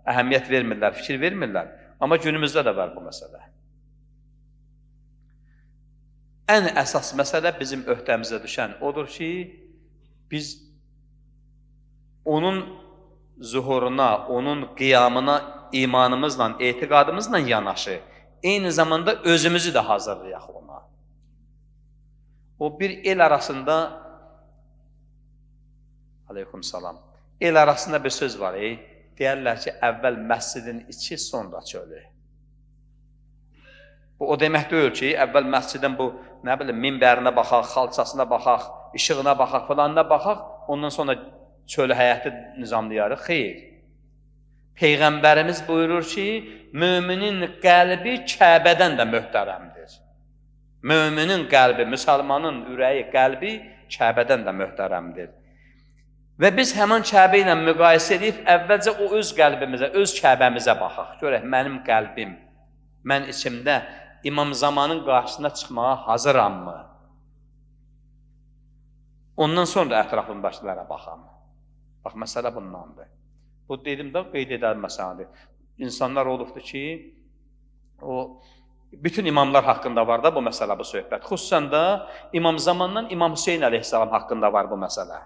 əhəmiyyət vermirlər, fikir vermirlər. Amma günümüzdə də var bu məsələ. Ən əsas məsələ bizim öhdəmizə düşən odur ki, biz onun zuhuruna, onun qiyamına imanımızla, etiqadımızla yanaşı, eyni zamanda özümüzü də hazırlayaq ona. O bir el arasında, aleykümsalam, el arasında bir söz var, deyərlər ki, əvvəl məscidin içi, sonra çölü. Bu, o demək deyil ki, əvvəl məscidin bu, nə bilim, minbərinə baxaq, xalçasına baxaq, işığına baxaq, filanına baxaq, ondan sonra çölü həyatı nizamlayarıq. Xeyr. Peyğəmbərimiz buyurur ki, müminin qəlbi Kəbədən də möhtərəmdir. Müminin qəlbi, müsəlmanın ürəyi, qəlbi Kəbədən də möhtərəmdir. Və biz həmin Kəbə ilə müqayisə edib, əvvəlcə o öz qəlbimizə, öz Kəbəmizə baxaq. Görək, mənim qəlbim, mən içimdə İmam Zamanın qarşısına çıxmağa hazırammı? Ondan sonra ətrafımdakilərə baxam. Bax, məsələ bundandır. Bu, dedim də, qeyd edər məsələdir. İnsanlar olubdur ki, bütün imamlar haqqında var da bu məsələ, bu söhbət. Xüsusən də İmam Zamandan İmam Hüseyin əleyhissalam haqqında var bu məsələ.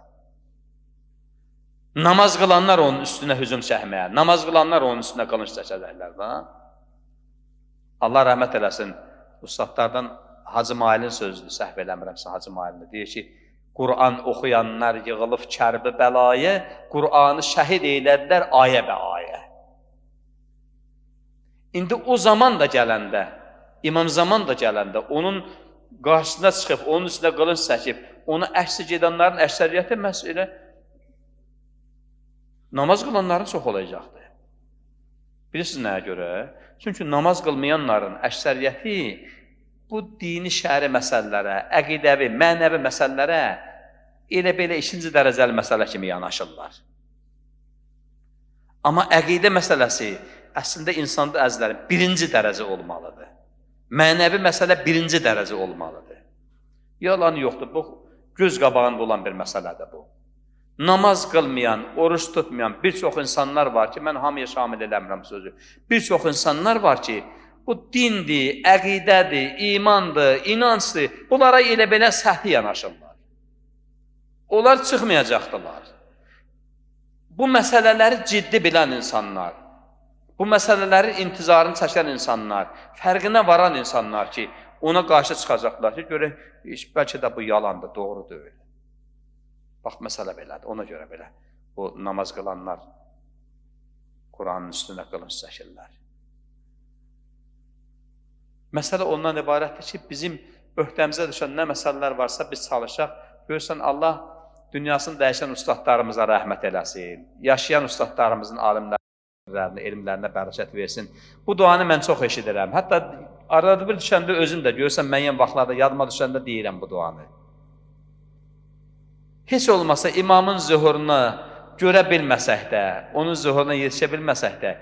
Namaz qılanlar onun üstünə hücum çəkməyə, namaz qılanlar onun üstünə qılınc çəkəcəklər da. Allah rəhmət eləsin, ustadlardan Hacı Mailin sözüdür, səhv eləmirəmsə Hacı Mailin deyir ki, Qur'an oxuyanlar yığılıb kərbi bəlayə, Qur'anı şəhid eylədilər ayə bə ayə. İndi o zaman da gələndə, İmam Zaman da gələndə, onun qarşısına çıxıb, onun üstünə qılınc çəkib, onu əksi gedənlərin əksəriyyəti məsələ namaz qılanların çox olacaqdır. Bilirsiniz nəyə görə? Çünki namaz qılmayanların əksəriyyəti bu dini şəri məsələlərə, əqidəvi, mənəvi məsələlərə elə belə ikinci dərəcəli məsələ kimi yanaşırlar. Amma əqidə məsələsi əslində insanda əzizlərim birinci dərəcə olmalıdır. Mənəvi məsələ birinci dərəcə olmalıdır. Yalan yoxdur, bu göz qabağında olan bir məsələdir bu. Namaz qılmayan, oruç tutmayan bir çox insanlar var ki, mən hamıya şamil eləmirəm sözü. Bir çox insanlar var ki, bu dindir, əqidədir, imandır, inancdır. Bunlara elə belə səhvi yanaşırlar. Onlar çıxmayacaqdılar. Bu məsələləri ciddi bilən insanlar, bu məsələlərin intizarını çəkən insanlar, fərqinə varan insanlar ki, ona qarşı çıxacaqlar ki, görək, bəlkə də bu yalandır, doğru deyil. Bax, məsələ belədir, ona görə belə. O namaz qılanlar Quranın üstünə qılınc çəkirlər. Məsələ ondan ibarətdir ki, bizim öhdəmizə düşən nə məsələlər varsa biz çalışaq. Görürsən, Allah dünyasını dəyişən ustadlarımıza rəhmət eləsin. Yaşayan ustadlarımızın alimlərinə, elmlərinə bərəkət versin. Bu duanı mən çox eşidirəm. Hətta arada bir düşəndə özüm də görürsən, müəyyən vaxtlarda yadıma düşəndə deyirəm bu duanı. Heç olmasa imamın zühuruna görə bilməsək də, onun zühuruna yetişə bilməsək də,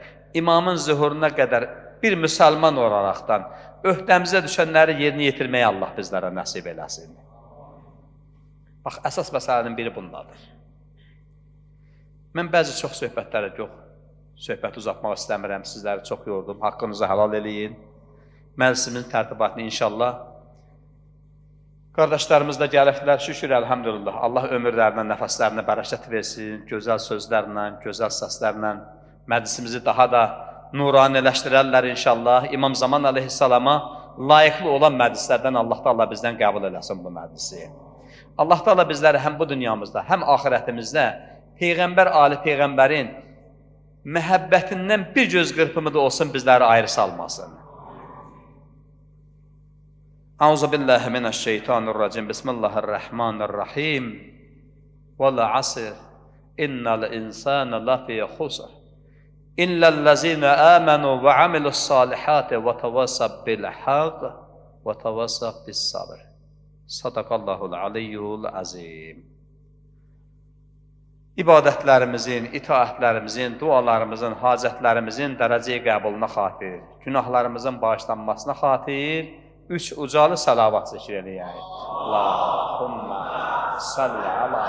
imamın zühuruna qədər bir müsəlman olaraqdan öhdəmizə düşənləri yerinə yetirməyə Allah bizlərə nəsib eləsin. Bax, əsas məsələnin biri bundadır. Mən bəzi çox söhbətlərə yox, söhbəti uzatmaq istəmirəm, sizləri çox yordum, haqqınızı halal eləyin. Məclisimizin tərtibatını inşallah qardaşlarımız da gəlibdilər, şükür, əlhamdülillah. Allah ömürlərinə, nəfəslərinə bərəkət versin, gözəl sözlərlə, gözəl səslərlə məclisimizi daha da nuraniləşdirərlər inşallah. İmam Zaman əleyhissalama layiqli olan məclislərdən Allah da Allah bizdən qəbul eləsin bu məclisi. Allah da Allah bizləri həm bu dünyamızda, həm axirətimizdə Peyğəmbər, Ali Peyğəmbərin məhəbbətindən bir göz qırpımı da olsun bizləri ayrı salmasın. Euzubillahi mineşşeytanirracim. Bismillahirrahmanirrahim. Vel asr. İnnel insane lafî husr. İllellezîne âmenû ve amilussâlihâti ve tevassav bil hak ve tevassav bis sabr. Sadakallahul aliyyul azim. ibadətlərimizin, itaətlərimizin, dualarımızın, hacətlərimizin dərəcəyə qəbuluna xatir, günahlarımızın bağışlanmasına xatir, 3 ucalı salavat zikr eləyək. Allahümmə salli ala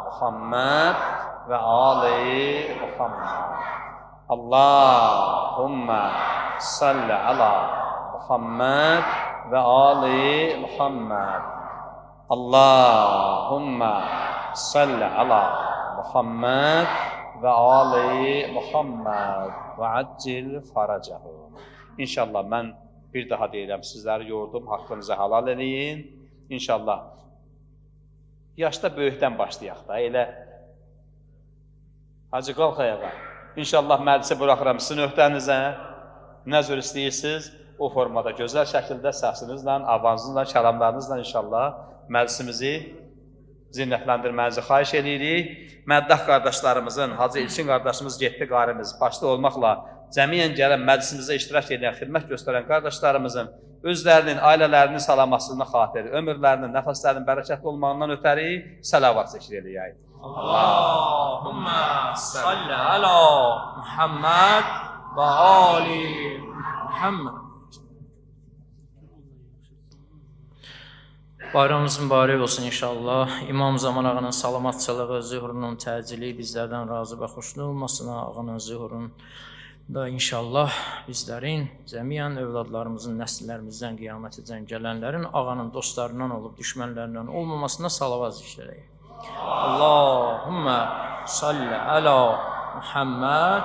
Muhammed və ali Muhammed. Allahümmə salli ala Muhammed və ali Muhammed. Allahümmə salli ala Muhammed və ali Muhammed və accil faracahum. İnşallah mən bir daha deyirəm, sizləri yordum, haqqınızı halal eləyin. İnşallah yaşda böyükdən başlayaq da, elə Hacı qalx ayağa. İnşallah məclisi buraxıram sizin öhdənizə. Nə cür istəyirsiniz? O formada gözəl şəkildə səsinizlə, avanızla, kəlamlarınızla inşallah məclisimizi zinətləndirmənizi xahiş edirik. Məddah qardaşlarımızın, Hacı İlkin qardaşımız getdi qarimiz, başda olmaqla cəmiyyən gələn məclisimizə iştirak edən, xidmət göstərən qardaşlarımızın özlərinin, ailələrinin salamatlığına xatir, ömürlərinin, nəfəslərinin bərəkətli olmağından ötəri salavat zikr eləyək. Allahümmə salli ala Muhammed və ali Muhammed. Bayramımız mübarək olsun inşallah. İmam Zaman ağanın salamatçılığı, zühurunun təcili bizlərdən razı və xoşlu olmasına, ağanın zühurun da inşallah bizlərin, cəmiyyən övladlarımızın, nəsillərimizdən, qiyamətəcən gələnlərin ağanın dostlarından olub, düşmənlərindən olmamasına salavat zikr eləyək. Allahümmə salli ala Muhammed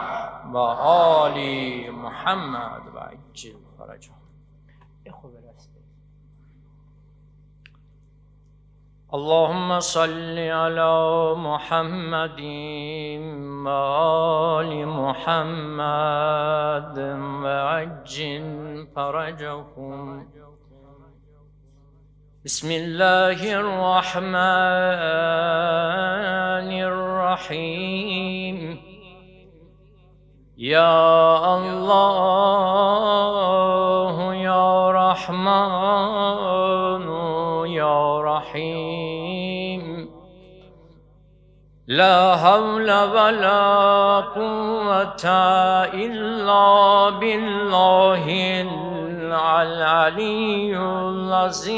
və ali Muhammed və accil faracahum. Allahümmə salli ala Muhammedin və ali Muhammed və accil faracahum. Bismillahirrahmanirrahim. Ya Allah, Ya Rahman, Ya Rahim. La havle ve la kuvvete illa billahil aliyyul azim.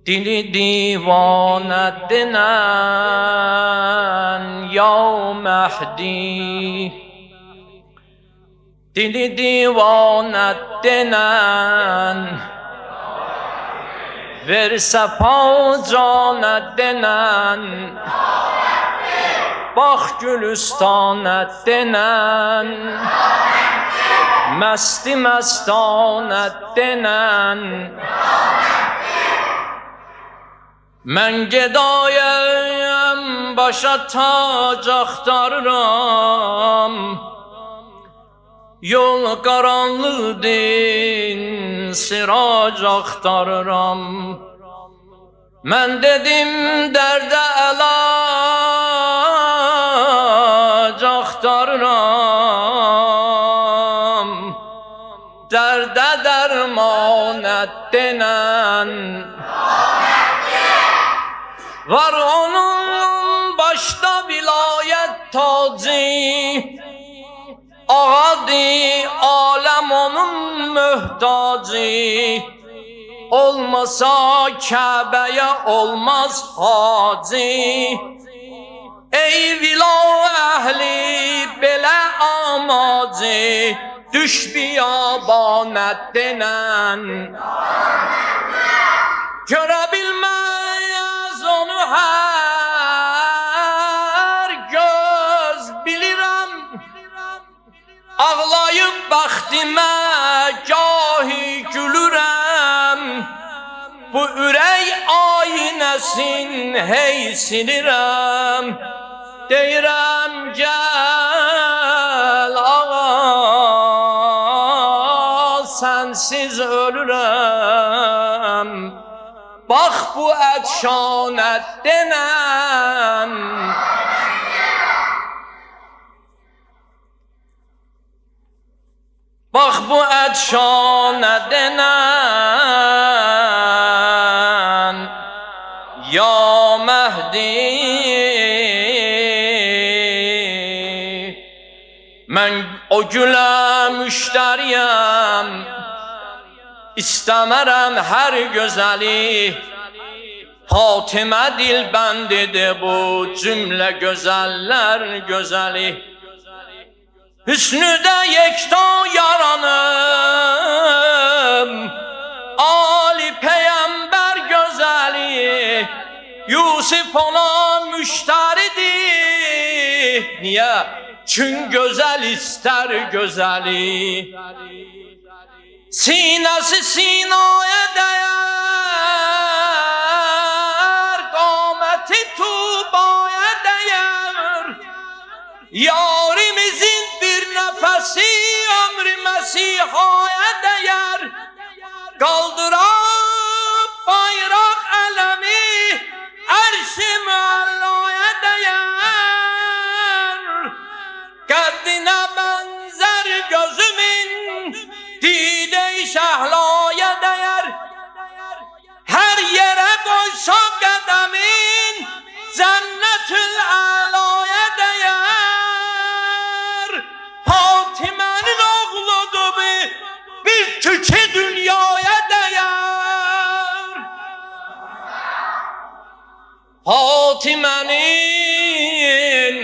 Dili divane dinen ya Mehdi, dili divane dinen verse pacana denen, bax gülüstana denen, məsti məstana denen, mən gedayəm başa tac axtarıram, yol qaranlıqdır, sirac axtarıram. Mən dedim dərdə əlac axtarıram, dərdə dərmanət denən var onun başda vilayət tacı, ağadı aləm onun möhtacı, olmasa Kəbəyə olmaz hacı. Ey vila əhli belə amacı, düş biyabanət denən, görə bilməz onu hər göz bilirəm, ağlayıb bəxtimə gahi gülürəm, bu ürək aynəsin hey silirəm, deyirəm gəl ağa, sənsiz ölürəm, bax bu ədşanət denən, bax bu ədşanə denən, gülə müştəriyəm, İstəmərəm hər gözəli. Fatimə dilbəndidir bu cümlə gözəllər gözəli. Hüsnüdə yekta yaranım, Ali Peyğəmbər gözəli. Yusuf ona müştəridir. Niyə? Çün gözəl istər gözəli. Sinəsi sinaya dəyər, qaməti Tubaya dəyər. Yarimizin bir nəfəsi ömrü Məsihaya dəyər. Qaldırab bayraq ələmi ərş-i müəllaya dəyər. Qəddinə bənzər gözümün didə-i şəhlaya dəyər. Hər yerə qoysa qədəmin cənnətül əlaya dəyər. Fatimənin oğludur bir tükü dünyaya dəyər. Fatimənin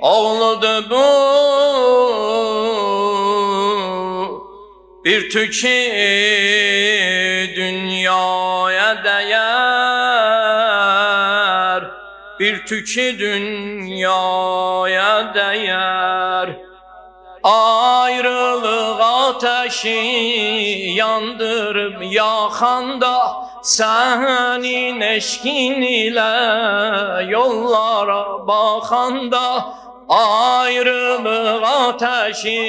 oğludur bu bir tükü dünyaya dəyər. Bir tükü dünyaya dəyər. Ayrılıq ateşi yandırıb yaxanda, sənin eşqin ilə yollara baxanda. Ayrılıq ateşi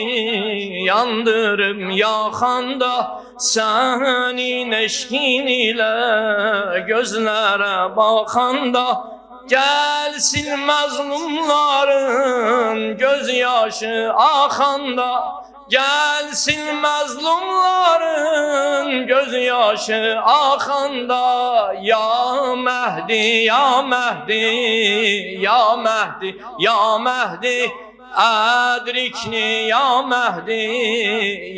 yandırıb yaxanda, sənin eşqin ilə gözlərə baxanda. Gəlsin məzlumların göz yaşı axanda. Gəlsin məzlumların göz yaşı axanda. Ya Məhdi, ya Məhdi, ya Məhdi, ya Məhdi, ədrikni ya Məhdi,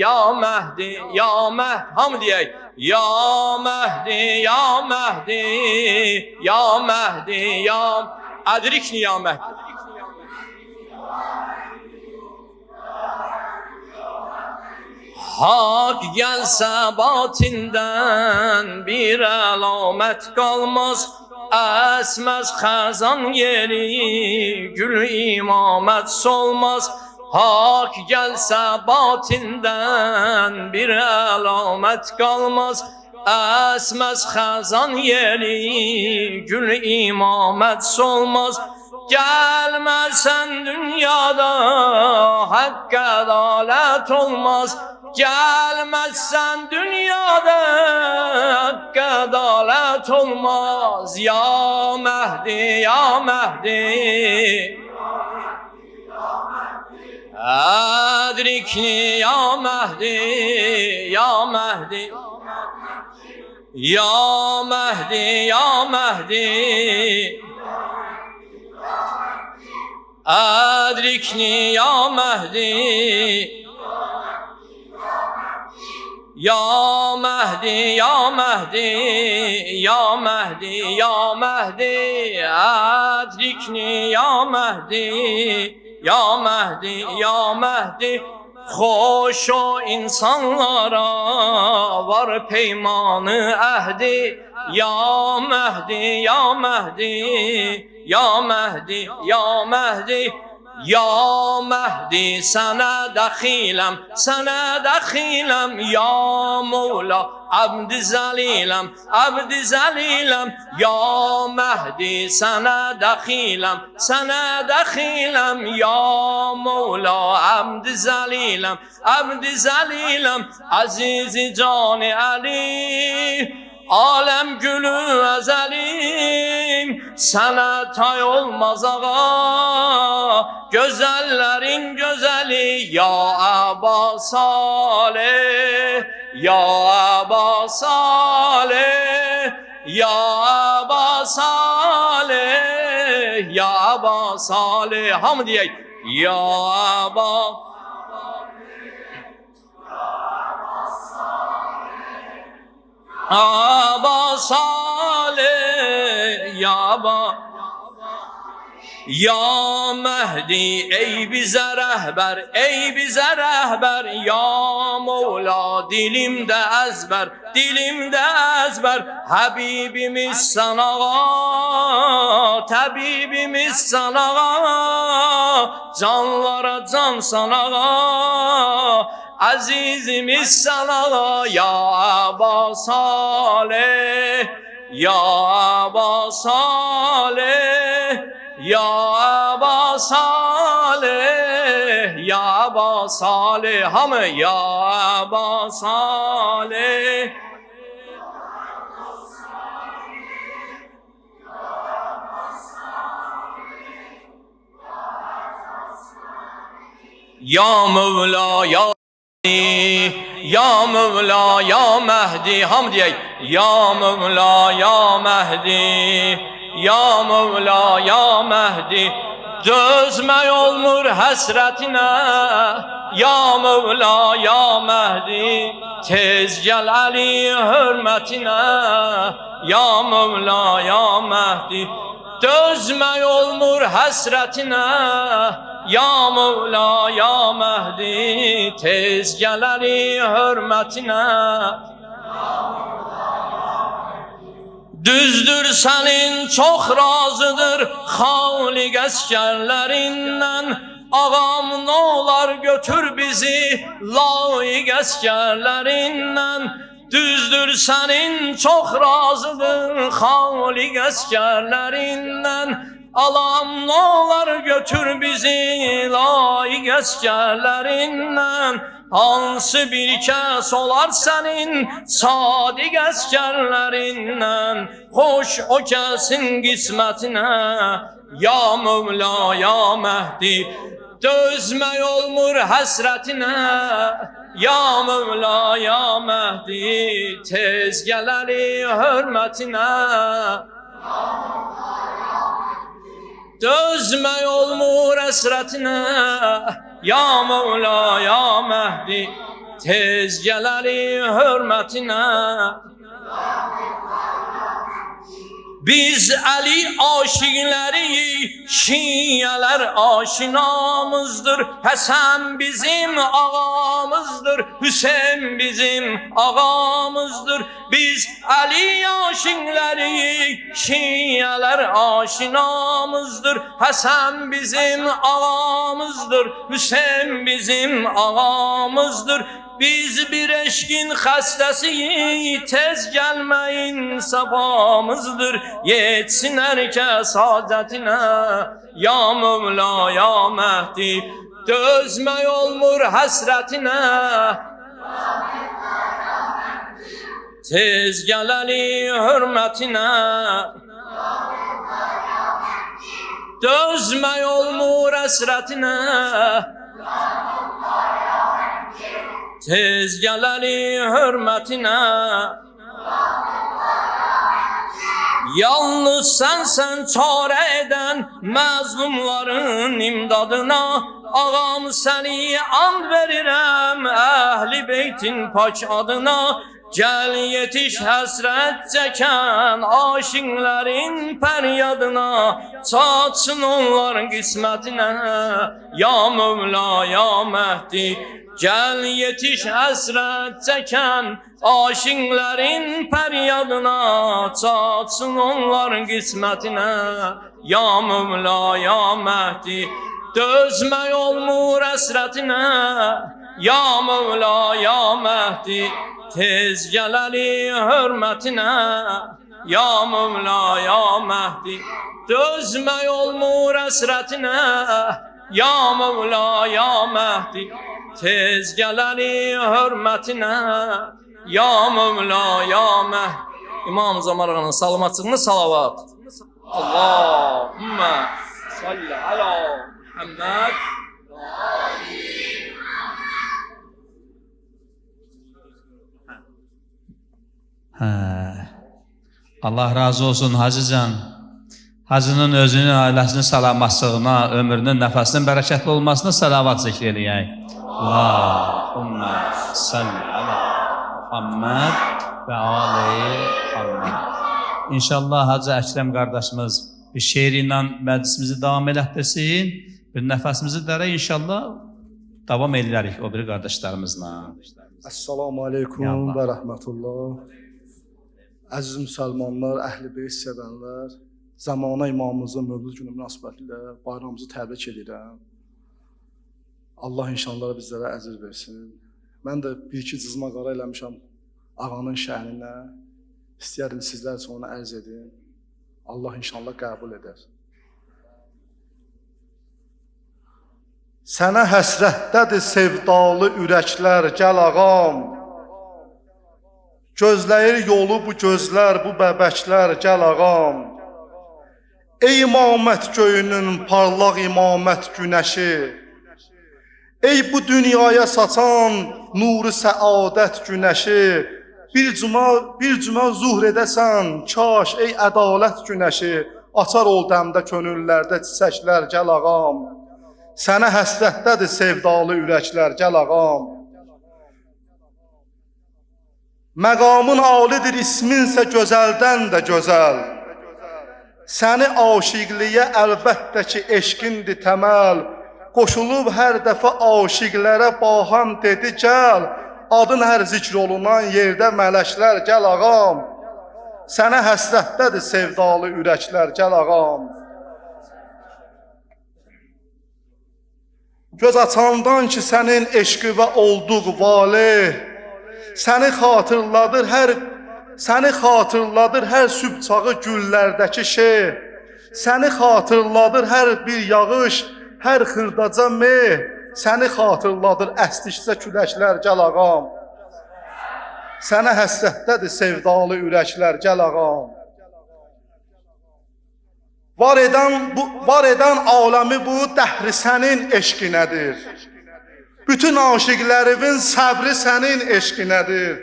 ya Məhdi, ya Məhdi. Hamı deyək. Ya Məhdi, ya Məhdi, ya Məhdi, ya ədrikni ya Məhdi. Hak gəlsə batindən bir əlamət qalmaz. Əsməz xəzan yeri, gül imamət solmaz. Hak gəlsə batindən bir əlamət qalmaz. Əsməz xəzan yeri, gül imamət solmaz. Gəlməsən dünyada haqq ədalət olmaz. Gəlməzsən dünyada haqq ədalət olmaz. Ya Məhdi, ya Məhdi, ədrikni ya Məhdi, ya Məhdi, ya Məhdi, ya Məhdi, ədrikni ya Məhdi, ya Məhdi, ya Məhdi, ya Məhdi, ya Məhdi, ədrikni ya Məhdi, ya Məhdi, ya Məhdi. Xoş o insanlara var peymanı əhdi. Ya Məhdi, ya Məhdi, ya Məhdi, ya Məhdi. Ya Məhdi sənə dəxiləm, sənə dəxiləm. Ya Mevla abd-i zəliləm, abd-i zəliləm. Ya Məhdi sənə dəxiləm, sənə dəxiləm. Ya Mevla abd-i zəliləm, abd-i zəliləm. Əziz-i can-i Əli, aləm gülü əzəlim, sənə tay olmaz ağa, gözəllərin gözəli. Ya Əba Salih, ya Əba Salih, ya Əba Salih, ya Əba Salih. Hamı deyək. Ya Əba Aba Salih ya ba Ya Mehdi ey bize rehber, ey bize rehber. Ya Mevla dilimde ezber, dilimde ezber. Habibimiz sana, tabibimiz sana, canlara can sana, azizimiz sana. Ya Aba Salih, ya Aba Salih, ya Aba Salih, ya Aba Salih, hamı ya Aba Salih. Ya Mevla ya Ya Mevla ya Mehdi, ham diyek. Ya Mevla ya Mehdi, ya Mevla ya Mehdi. Dözmək olmur həsrətinə, ya Mevla ya Mehdi. Tez gəl Əli hörmətinə, ya Mevla ya Mehdi. Dözmək olmur həsrətinə, ya Mevla ya Mehdi. Tez gəl Əli hörmətinə. Düzdür senin çok razıdır Halik əsgərlərindən. Ağam ne olar götür bizi laik əsgərlərindən. Düzdür senin çok razıdır Halik əsgərlərindən. Alam ne olar götür bizi laik əsgərlərindən. Hansı bir kəs olar sənin sadiq əsgərlərindən. Xoş o kəsin qismətinə, ya Mevla ya Mehdi. Dözmək olmur həsrətinə, ya Mevla ya Mehdi. Tez gəl Əli hörmətinə. Dözmək olmur həsrətinə, ya Mevla ya Mehdi. Tez gəl Əli hörmətinə. Biz Əli aşiqləriyik, şiyələr aşinamızdır. Həsən bizim ağamızdır, Hüseyin bizim ağamızdır. Biz Əli aşiqləriyik, şiyələr aşinamızdır. Həsən bizim ağamızdır, Hüseyin bizim ağamızdır. Biz bir eşkin xəstəsiyik, tez gəlməyin sabahımızdır. Yetsin herkes hacətinə, ya Mevla ya Mehdi. Dözmək olmur həsrətinə, tez gəl Əli hörmətinə. Dözmək olmur həsrətinə, tez gəl Əli hörmətinə. Yalnız sensen çare eden məzlumların imdadına. Ağam səni and verirəm Əhli beytin pak adına. Gəl yetiş həsrət çəkən aşiqlərin pəryadına. Çatsın onların qismətinə, ya Mevla ya Mehdi. Gəl yetiş həsrət çəkən aşiqlərin pəryadına. Çatsın onların qismətinə, ya Mevla ya Mehdi. Dözmək olmur həsrətinə, ya Mevla ya Mehdi. Tez gəl Əli hörmətinə, ya Mevla ya Mehdi. Dözmək olmur həsrətinə, ya Mevla ya Mehdi. Tez gəl Əli hörmətinə, ya Mevla ya Mehdi. İmam Zamarğanın salamatçılığına salavat. Allahümme salli ala Muhammed. Allah razı olsun Hacıcan. Hacının özünün, ailəsinin salamatlığına, ömrünün, nəfəsinin bərəkətli olmasına salavat zikr eləyək. Allahümme salli ala Muhammed. və ali. Amin. İnşallah Hacı Əkrəm qardaşımız bir şeir ilə məclisimizi davam elətdirsin. Bir nəfəsimizi dərək inşallah davam edilərik o biri qardaşlarımızla. Assalamu aleykum və rəhmətullah. Əziz müsəlmanlar, əhl-i beyt sevənlər, zamana imamımızın mövlud günü münasibətilə bayramımızı təbrik edirəm. Allah inşallah bizlərə əzir versin. Mən də bir-iki cızma qara eləmişəm ağanın şəhəninə. İstəyərdim sizlər üçün onu ərz edin. Allah inşallah qəbul edər. Sənə həsrətdədir sevdalı ürəklər, gəl ağam. Gözləyir yolu bu gözlər, bu bəbəklər, gəl ağam. Ey imamət göyünün parlaq imamət günəşi, ey bu dünyaya saçan nuru səadət günəşi, bir cümə zuhr edəsən, kaş ey ədalət günəşi, açar ol dəmdə könüllərdə çiçəklər, gəl ağam. Sənə həsrətdədir sevdalı ürəklər, gəl ağam. Məqamın alidir, isminsə gözəldən də gözəl. Səni aşiqliyə əlbəttə ki eşqindir təməl. Qoşulub hər dəfə aşiqlərə baham dedi gəl. Adın hər zikr olunan yerdə mələklər, gəl ağam. Sənə həsrətdədir sevdalı ürəklər, gəl ağam. Göz açandan ki sənin eşqivə olduq valeh, səni xatırladır hər sübh çağı güllərdəki şeh, səni xatırladır hər bir yağış, hər xırdaca meh, səni xatırladır əsdikcə küləklər, gəl ağam. Sənə həsrətdədir sevdalı ürəklər, gəl ağam. Var edən aləmi bu dəhri sənin eşqinədir. Bütün aşiqlərimin səbri sənin eşqinədir.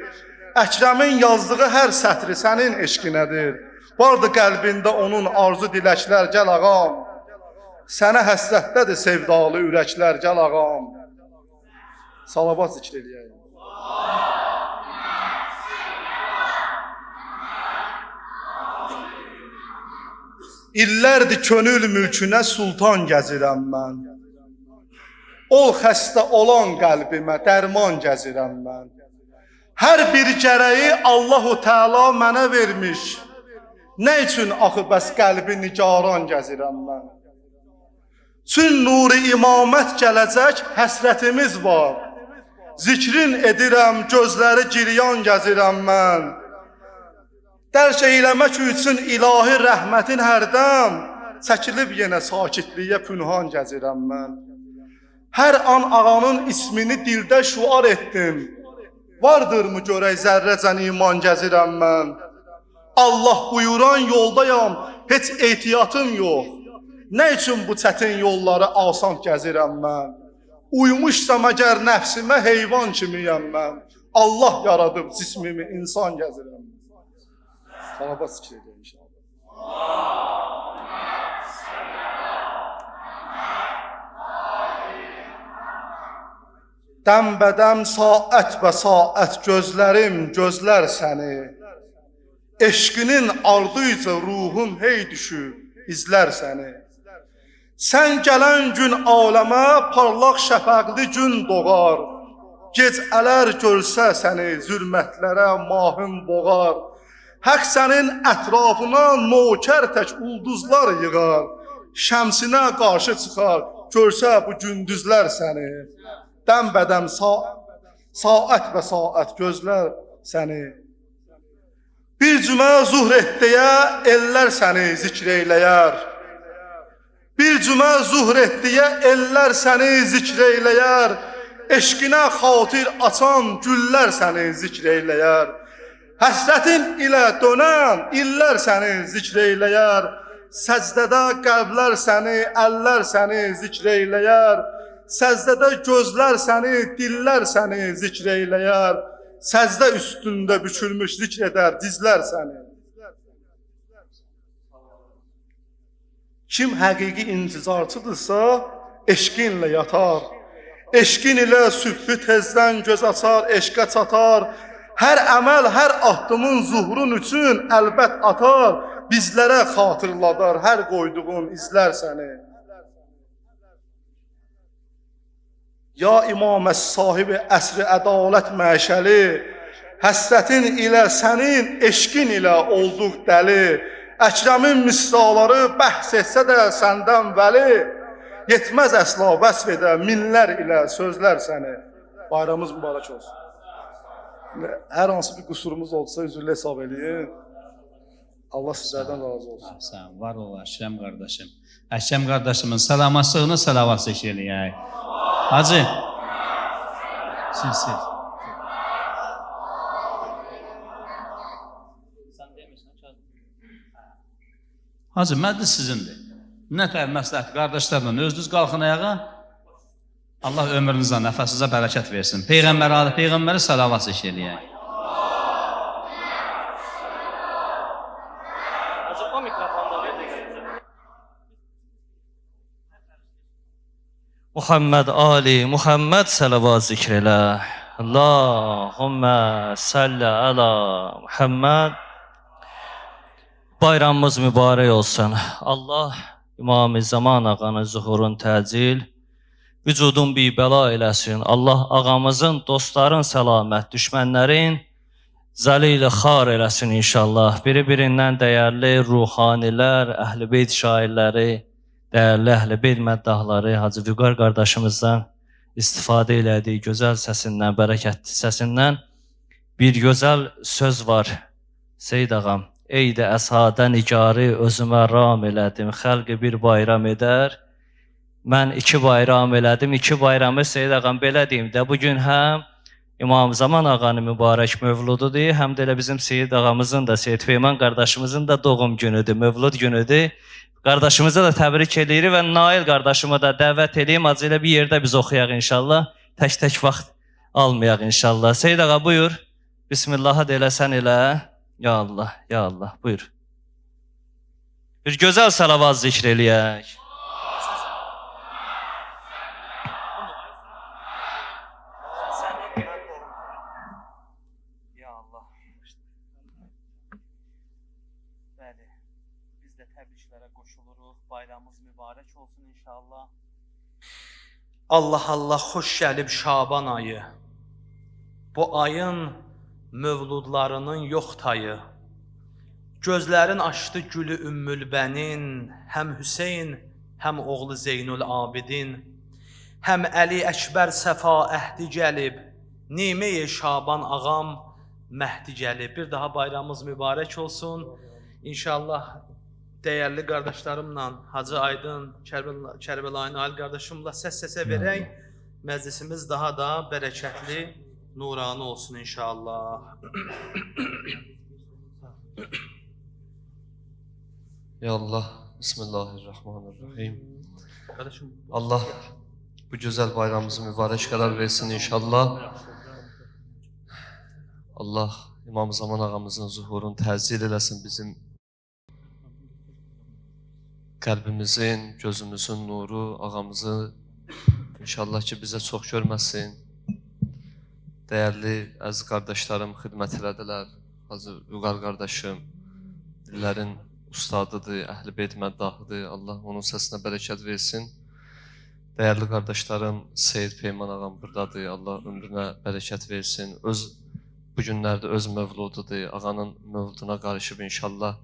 Əkrəmin yazdığı hər sətri sənin eşqinədir. Vardı qəlbində onun arzu diləklər, gəl ağam. Sənə həsrətdədir sevdalı ürəklər, gəl ağam. Salavat zikr eləyək. İllərdir könül mülkünə sultan gəzirəm mən. Ol xəstə olan qəlbimə dərman gəzirəm mən. Hər bir gərəyi Allahu Teala mənə vermiş. Nə üçün axı bəs qəlbi nigaran gəzirəm mən? Çün nuri imamət gələcək həsrətimiz var. Zikrin edirəm, gözləri giryan gəzirəm mən. Dərk eyləmək üçün ilahi rəhmətin hərdən, çəkilib yenə sakitliyə pünhan gəzirəm mən. Hər an ağanın ismini dildə şuar etdim. Vardırmı görək zərrəcən iman gəzirəm mən. Allah buyuran yoldayam, heç ehtiyatım yox. Nə üçün bu çətin yolları asan gəzirəm mən? Uymuşsam əgər nəfsimə heyvan kimiyəm mən. Allah yaradıb cismimi insan gəzirəm mən. Salavat zikr edin inşallah. Dəmbədəm saət və saət gözlərim gözlər səni. Eşqinin ardıyca ruhum hey düşüb izlər səni. Sən gələn gün aləmə parlaq şəfəqli gün doğar. Gecələr görsə səni zülmətlərə mahım boğar. Haqq sənin ətrafına nokər tək ulduzlar yığar. Şəmsinə qarşı çıxar, görsə bu gündüzlər səni. Dəmbədəm saət və saət gözlər səni. Bir cümə zuhr etdiyə ellər səni zikr eyləyər. Bir cümə zuhr etdiyə ellər səni zikr eyləyər. Eşqinə xatir açan güllər səni zikr eyləyər. Həsrətin ilə dönən illər səni zikr eyləyər. Səcdədə qəlblər səni, əllər səni zikr eyləyər. Səcdədə gözlər səni, dillər səni zikr eyləyər. Səcdə üstündə bükülmüş zikr edər dizlər səni. Kim həqiqi intizarçıdırsa, eşqinlə yatar. Eşqin ilə sübhü tezdən göz açar, eşqə çatar. Hər əməl, hər addımın zuhrun üçün əlbət atar, bizlərə xatırladar hər qoyduğun izlər səni. Ya İmam-əs sahibi əsri ədalət məşəli, həsrətin ilə sənin eşqin ilə olduq dəli. Əkrəmin misraları bəhs etsə də səndən vəli, yetməz əsla vəsf edə minlər ilə sözlər səni. Bayramımız mübarək olsun. Hər hansı bir qüsurumuz olsa üzrlə hesab edin. Allah sizlərdən razı olsun. Sağ ol, var ol Əkrəm qardaşım. Əkrəm qardaşımın salamatlığını salavat zikr eləyək. Hacı. Siz. Hacı, məclis sizindir. Nə tər məsləhət qardaşlarla özünüz qalxın ayağa. Allah ömrünüzə, nəfəsinizə bərəkət versin. Peyğəmbərə salavat zikr eləyək. Muhammed Ali, Muhammed salavat zikr elə. Allahümmə salli ala Muhammed. Bayramımız mübarək olsun. Allah İmam-ı Zaman ağanın zuhurun təcil, vücudun bir bəla eləsin. Allah ağamızın, dostların səlamət, düşmənlərin zəlil-i xar eləsin inşallah. Biri-birindən dəyərli ruhanilər, əhl-i beyt şairləri, dəyərli əhl-i beyt məddahları Hacı Vüqar qardaşımızdan istifadə elədiyi gözəl səsindən, bərəkətli səsindən bir gözəl söz var. Seyyid ağam, ey də əsadə nigarı özümə ram elədim, xəlqi bir bayram edər. Mən iki bayram elədim, iki bayramı Seyyid ağam belə deyim də, bugün həm İmam Zaman ağanın mübarək mövlududur, həm də elə bizim Seyyid ağamızın da, Seyyid Feyman qardaşımızın da doğum günüdür, mövlud günüdür. Qardaşımıza da təbrik edirik və Nail qardaşıma da dəvət edeyim, acı ilə bir yerdə biz oxuyaq inşallah, tək-tək vaxt almayaq inşallah. Seyyid ağa buyur, Bismillah'a da eləsən elə. Ya Allah, ya Allah, buyur. Bir gözəl salavat zikr eləyək. Ya Allah. Bəli, biz də təbriklərə qoşuluruq. Bayramımız mübarək olsun inşallah. Allah Allah, xoş gəlib Şaban ayı. Bu ayın mövludlarının yox tayı. Gözlərin açdı gülü Ümmülbənin, həm Hüseyn, həm oğlu Zeynül Abidin, həm Əli Əkbər Səfa əhdi gəlib, Nime-i Şaban ağam məhdi gəlib. Bir daha bayramımız mübarək olsun. İnşallah dəyərli qardaşlarımla, Hacı Aydın, Kərbəlayı Nail qardaşımla səs-səsə verək. Məclisimiz daha da bərəkətli, nuranı olsun inşallah. Ya Allah, Bismillahirrahmanirrahim. Allah bu güzel bayramımızı mübarek karar versin inşallah. Allah İmam Zaman ağamızın zuhurunu təzil eləsin bizim qəlbimizin, gözümüzün nuru ağamızı inşallah ki bizə çox görməsin. Dəyərli əziz qardaşlarım xidmət elədilər. Hacı Vüqar qardaşım dillerin ustadıdır, əhl-i beyt məddahıdır. Allah onun səsinə bərəkət versin. Dəyərli qardaşlarım Seyyid Peyman ağam buradadır. Allah ömrünə bərəkət versin. Bu günlərdə öz mövlududur. Ağanın mövluduna qarışıb inşallah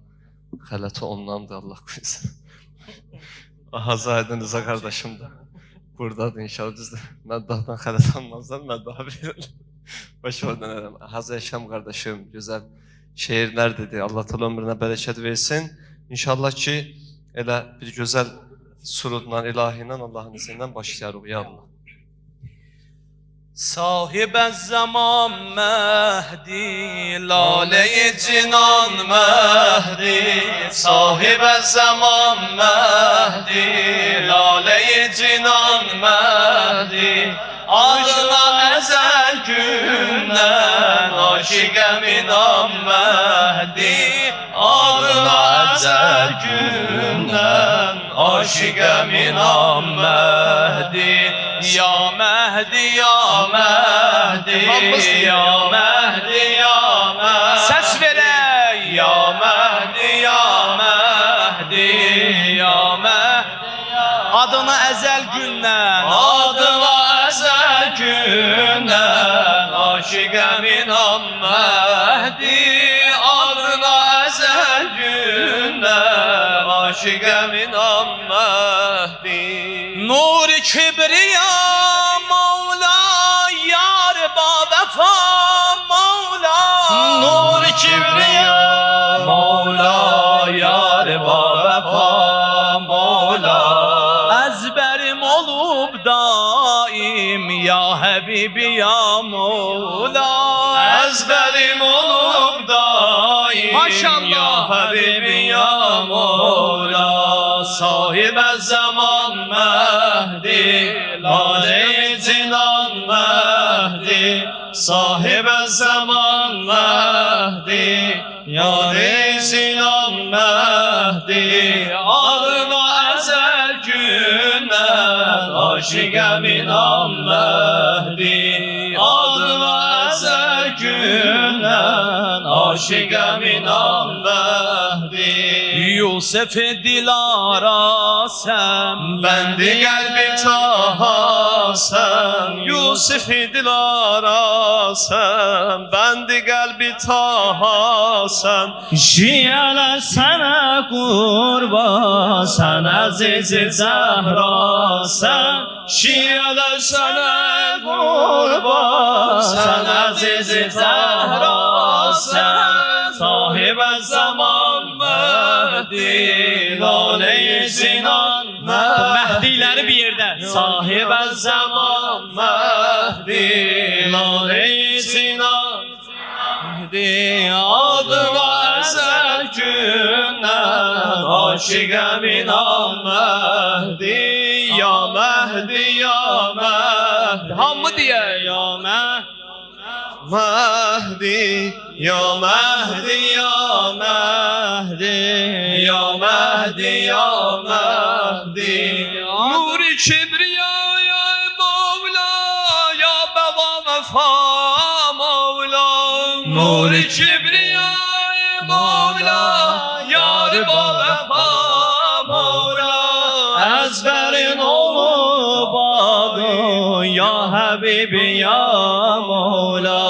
xələti ondandır. Allah qoysun. Hacı Aydın Rıza qardaşım da buradadır inşallah. Biz də məddahdan xələt almazlar, məddaha verirlər. Baş oradan Hacı Əşəm qardaşım gözəl şeirlər dedi. Allah təala ömrünə bərəkət versin. İnşallah ki elə bir gözəl surudla, ilahi ilə Allahın izindən başlayarıq ya Allah. Sahib-əz zaman Məhdi, Lale-i Cinan Məhdi. Sahib-əz zaman Məhdi, Lale-i Cinan Məhdi. Ağla əzəl gündən, aşiqəm inam Məhdi. Ağla əzəl gündən, aşiqəm inam Məhdi. Ya Mehdi, Ya Mehdi, Ya Mehdi, Ya adına əzəl gündən, adına əzəl gündən, aşiqəm inan Məhdi, adına əzəl gündən, aşiqəm inan Məhdi. nur kibriya Mevla, yar ba vefa Mevla, Nur kibriya Mevla, yar ba vefa Mevla. ezberim olup daim ya Habibi ya Mevla, Ezberim olup daim Maşallah. ya Habibi ya Mevla. Sahibe zaman Mehdi, lale-i cinan Mehdi. Sahibe zaman Mehdi, yâre-i cinan Mehdi. Adına ezel günden, aşık inan Mehdi. Adına ezel günden, aşık inan Mehdi. Yusuf Dilara sen, Bendi kalbi taha sen, Yusuf Dilara sen, bendi kalbi taha sen. Şiyeler sana kurban, sen aziz Zehra sen. Şiyeler sana kurban, sen aziz Zehra sen. Sahibe zaman Mehdi, lale-i zinan Mehdileri bir yerde. Sahibe zaman Mehdi, lale-i zinan Mehdi. Adına ezel günden, aşık inan Mehdi. Ya Mehdi, ya Mehdi, Hamı diye. ya Mehdi, ya Mehdi, ya Mehdi, ya Mehdi, ya Mehdi. Nur-i Kibriya ya Mevla, ya Baba Vefa Mevla. Nur-i Kibriya ya Mevla, ya Baba Vefa Mevla. Ezberin olup adı, ya Habibi ya Mevla.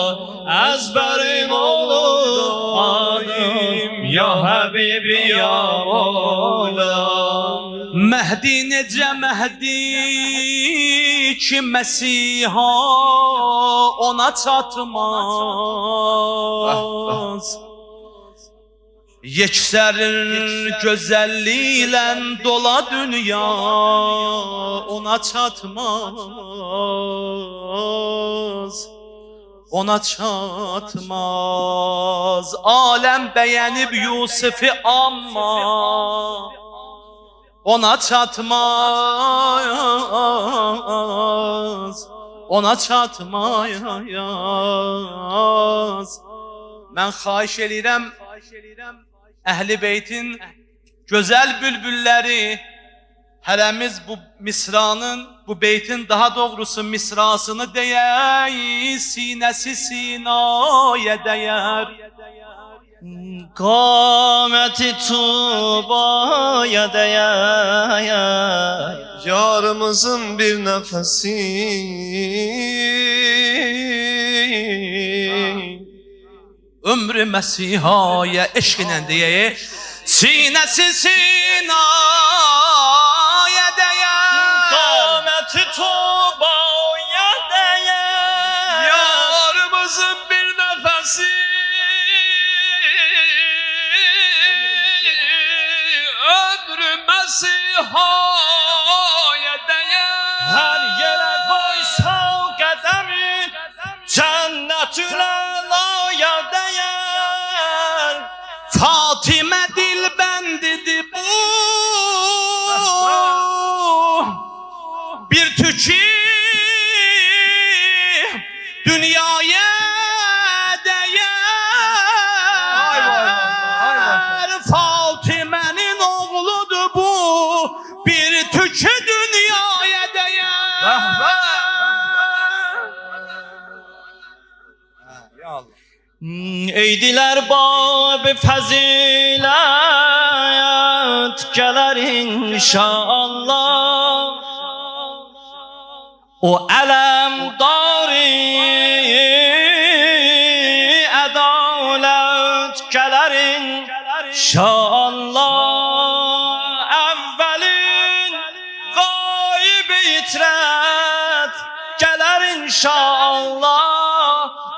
Ezberin olup adım, ya Habibi ya Mevla. Mehdi necə Mehdi ki Mesiha ona çatmaz. Yeksərin gözəlliklə dola dünya ona çatmaz. Ona çatmaz. Aləm bəyənib Yusufi amma ona çatmaz. Ona çatmaz. Mən xahiş edirəm Əhl-i Beytin gözəl bülbülləri hərəmiz bu misranın, bu beytin daha doğrusu misrasını deyək, sinəsi sinaya dəyər. Kâmeti Tuba'ya değer, yarımızın bir nefesi. Ömrü Məsihaya eşqinə deyək, sinəsi sinaya dəyər. Kâmeti Tuba'ya değer, yarımızın bir nefesi. Ömrü Mesiha'ya değer, her yere koysan kademi, cennetün alaya değer. Fatimə dilbəndidir bu, bir tükü dünyaya dəyər. Fatimənin oğludur bu, bir tükü dünyaya dəyər. Eydiler bab fazilet, gələr inşallah. O ələmdari ədalət gələr inşallah. Əvvəlin qayib itrət gələr inşallah.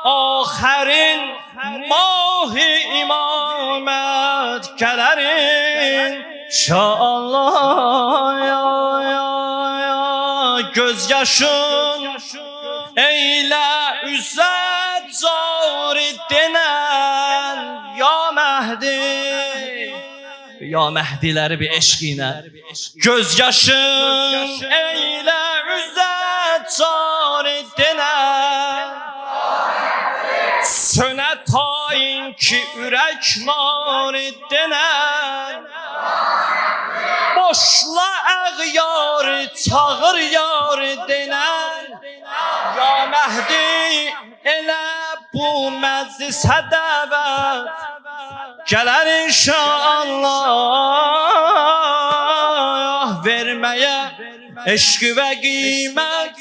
Axərin mahi imamət gələr inşallah. Göz yaşın eylə üzzət zari denən ya Məhdi. Ya Məhdiləri bir eşq ilə. Göz yaşın eylə üzzət zari denən sönə tayin ki ürək nari denən. Boşla əğyarı çağır yarı denən ya Məhdi elə bu məclisə dəvət gələr inşallah. Verməyə eşq və qiymət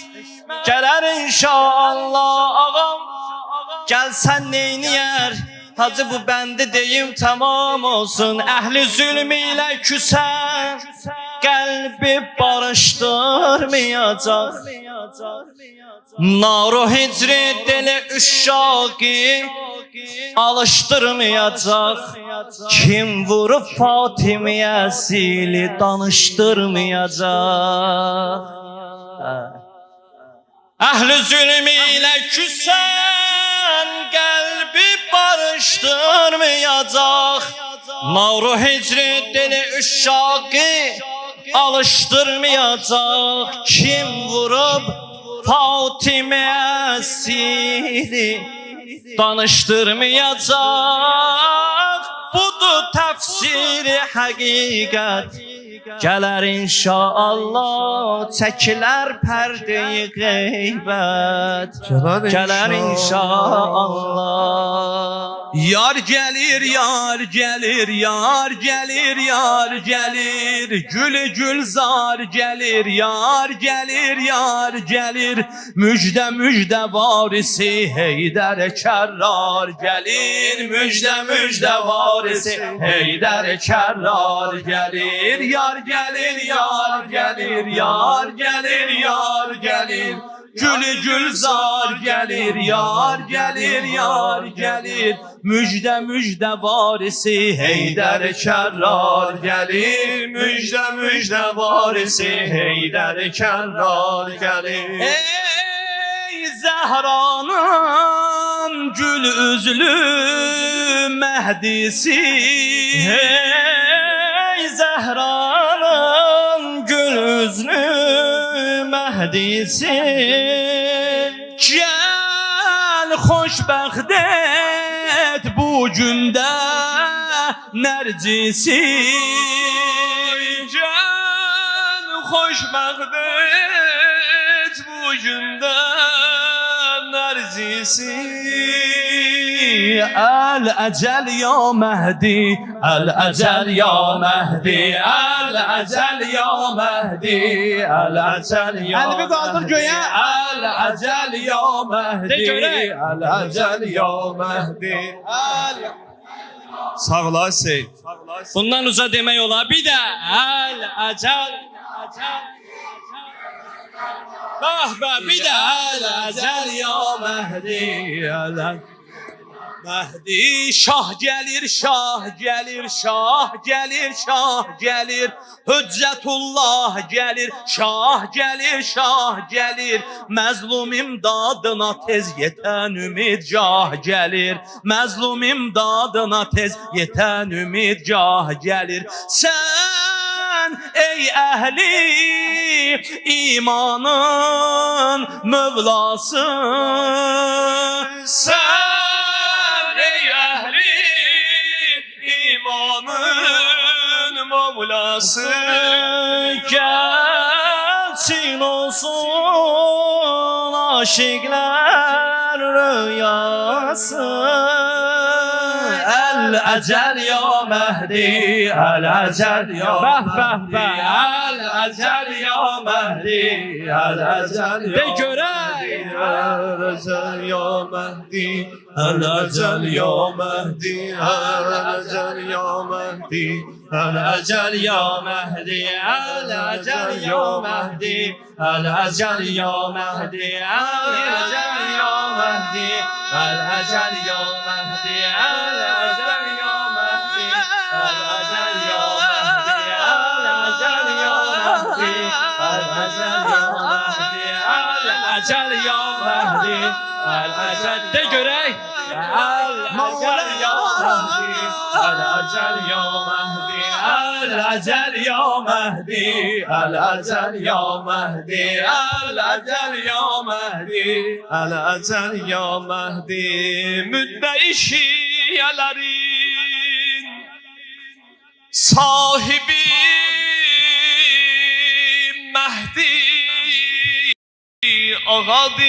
gələr inşallah. Ağam gəlsən neyniyər? Hacı bu bəndi deyim tamam olsun. Əhli zülm ilə küsən qəlbi barışdırmayacaq. Naro hicri dili üşşaqi alışdırmayacaq. Kim vurub Fatimiyə zili danışdırmayacaq. Əhli zülm ilə küsən qəlbi barışdırmayacaq. Naro hicri dili üşşaqi alışdırmayacaq. Kim vurub Fatimiyə zili danışdırmayacaq. Budur təfsiri həqiqət gələr inşallah. Çəkilər pərdeyi qeybət gələr inşallah. Yar gelir, yar gelir, yar gelir, yar gelir. Gülü gülzar gelir, yar gelir, yar gelir. Müjde müjde varisi Heydər Kərrar gelir. Müjde müjde varisi Heydər Kərrar gelir. Yar gelir, yar gelir, yar gelir, yar gelir. Gülü gülzar gelir, yar gelir, yar gelir. Müjde müjde varisi Heydər Kərrar gelir. Müjde müjde varisi Heydər Kərrar gelir. Ey Zəhranın gül üzlü Məhdisi. Ey Zəhranın gül üzlü Məhdisi. Gel xoşbəxt et bu gündə Nərcisi. Gel xoşbəxt et bu gündə Nərcisi. El-ecel ya Mehdi, el-ecel ya Mehdi, el-ecel ya Mehdi, el-ecel ya Mehdi. Elimi kaldır göğe. El-ecel ya Mehdi, el-ecel ya Mehdi. Sağ ol Hüseyin. Bundan uza demək olar. Bir də el-ecel. Bah bah bir də el-ecel ya Mehdi, el-ecel. Mehdi şah gelir, şah gelir, şah gelir, şah gelir. Hüccetullah gelir, şah gelir, şah gelir. Məzlum imdadına tez yeten ümid cah gelir. Məzlum imdadına tez yeten ümid cah gelir. Sen ey ehli imanın Mevlası, sen İmanın Mevlası, gelsin olsun aşıklar rüyası. الأجل يا مهدي الأجل يا مهدي الأجل يا مهدي الأجل يا مهدي الأجل يا مهدي الأجل يا مهدي الأجل يا مهدي الأجل يا مهدي الأجل يا مهدي الأجل يا مهدي الأجل يا مهدي الأجل يا مهدي الأجل يا مهدي الأجل يا مهدي الأجل يا مهدي الأجل يا مهدي الأجل تجري الأجل يا مهدي الأجل يا مهدي الأجل يا مهدي الأجل يا مهدي الأجل يا مهدي الأجل يا مهدي müddei şiələrin sahibi Mehdi ağadır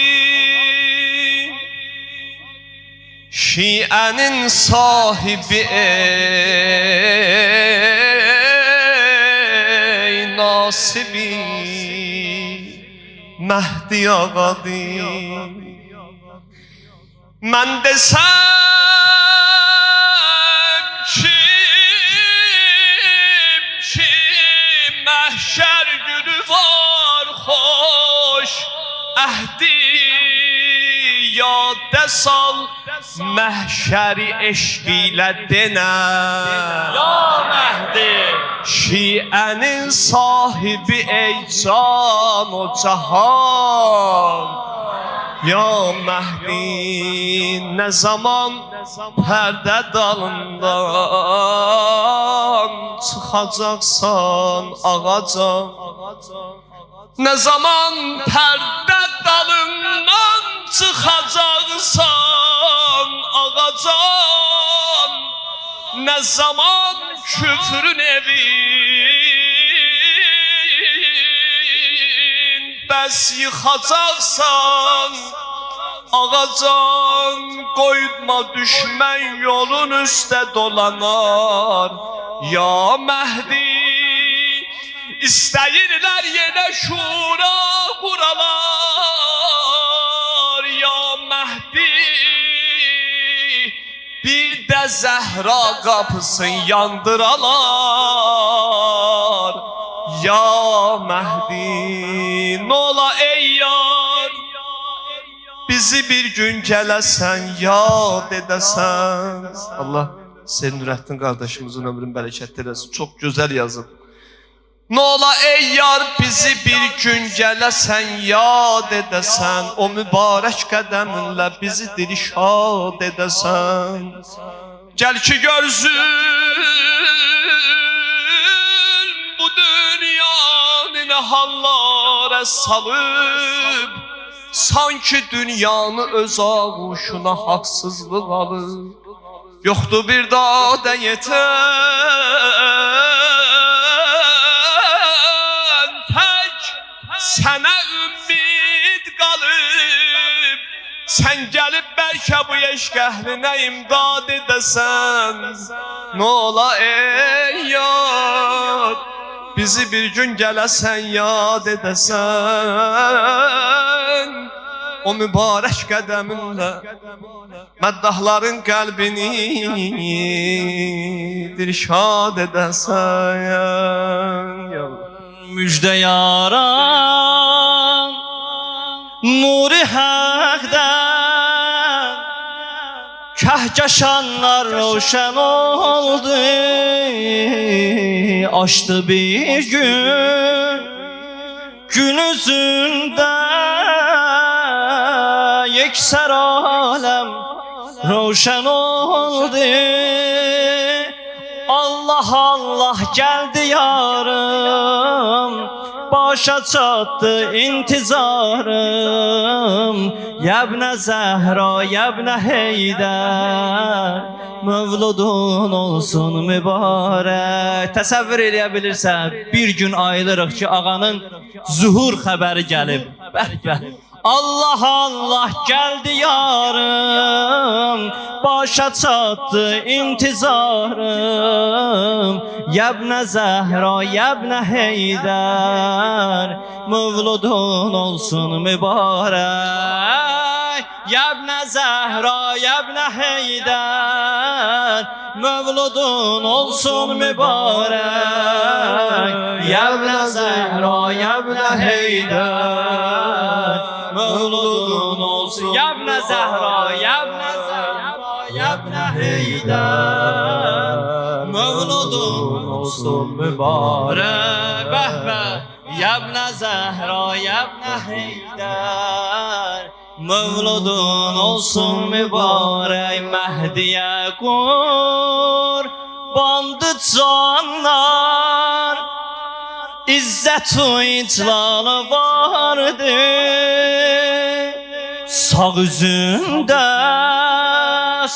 Şiənin sahibi ey nasibi Mehdi ağadır Mən desəm kim məhşər günü var xoş əhdi yadda sal məhşəri eşq ilə denə Ya Məhdi Şiənin sahibi ey can o cahan Ya Mehdi ne zaman perde dalından çıkacaksan ağaca Ne zaman perde dalından çıkacaksan ağaca Ne zaman küfrün evin bəs yıkacaksan Ağacan koyma düşmen yolun üstte dolanar Ya Mehdi İstəyirlər yenə şura quralar Ya Mehdi Bir də Zəhra qapısın yandıralar Ya Mehdi Nola ey yar Bizi bir gün gələsən yad edəsən Allah senin Nurəddin qardaşımızın ömrün bərəkət eləsin Çox gözəl yazıb Nola ey yar bizi bir gün gələsən yad edəsən O mübarək qədəminlə bizi dirişad edəsən Gəl ki görsün bu dünyanı nə hallara salıb Sanki dünyanı öz ağuşuna haqsızlıq alıb Yoxdur bir dağda yetən Tək sənə ümid qalıb Sən gəlib bəlkə bu eşq əhlinə imdad edəsən Nola ey yar Bizi bir gün gələsən yad edəsən O mübarək qədəminlə Məddahların qəlbini dirşad edəsən Müjdə yaran Nuri Həqdən Kəhkəşanlar roşən oldu Açdı bir gün Gün üzündə Yeksər aləm roşən oldu Allah Allah gəldi yarım Başa çatdı intizarım Yəbnə Zəhra, yəbnə Heydər Mövludun olsun mübarək Təsəvvür eləyə bilirsən Bir gün ayılırıq ki ağanın zuhur xəbəri gəlib Bəh bəh Allah Allah geldi yarım, başa çattı intizarım. Yebne Zehra, yebne Heydər, mevludun olsun mübarek. Yebne Zehra, yebne Heydər, mevludun olsun mübarek. Yebne Zehra, yebne Heydər, mevludun olsun. Yebne Zehra, yebne Zehra, yebne Heydər, mevludun olsun mübarek. Beh beh. Yebne Zehra, yebne Heydər, mevludun olsun mübarek. Mehdiye kurbandı canlar, İzzet-u iclalı vardı. Sağ üzündə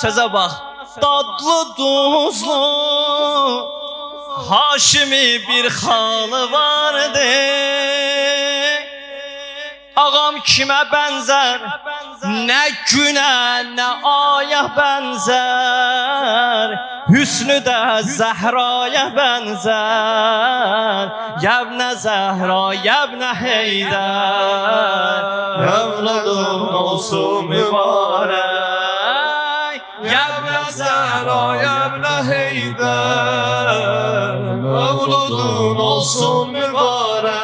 sözə bax, dadlı duzlu Haşimi bir xalı vardı. Ağam kimə bənzər, nə günə, nə aya bənzər, hüsnü də Zəhraya bənzər. Yebne Zehra, yebne Heydər, mevludun olsun mübarek. Yebne Zehra, yebne Heydər, mevludun olsun mübarek.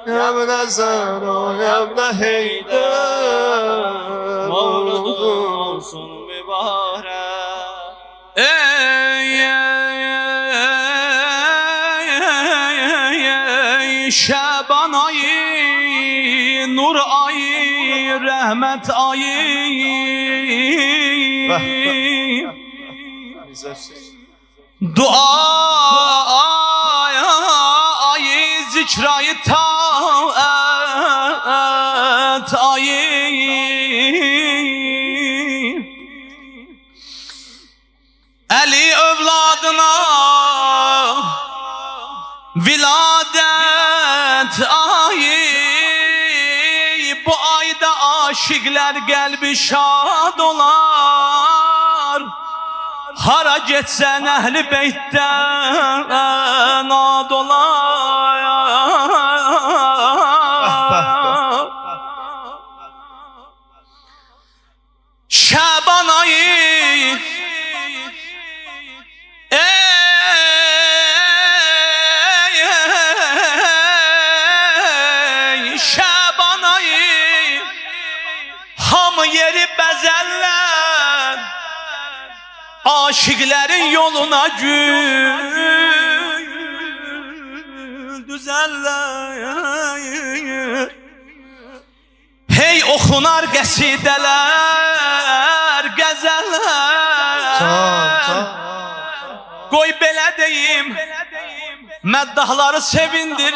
Yebne Zehra, yebne Heydər, mevludun olsun mübarek. Şaban ayı, nur ayı, rahmet ayı. Dua ayı, zikrayı taat ayı. Ali evladına viladet ayı. Bu ayda aşıklar kalbi şad olar. Hara geçsen ehli beytten ad olar. Şaban ayı, Şaban ayı, hamı yeri bezeller, aşıkların yoluna gül düzeller. Hey okunar qəsidələr, qəzəllər. Qoy belə deyim, məddahları sevindirim.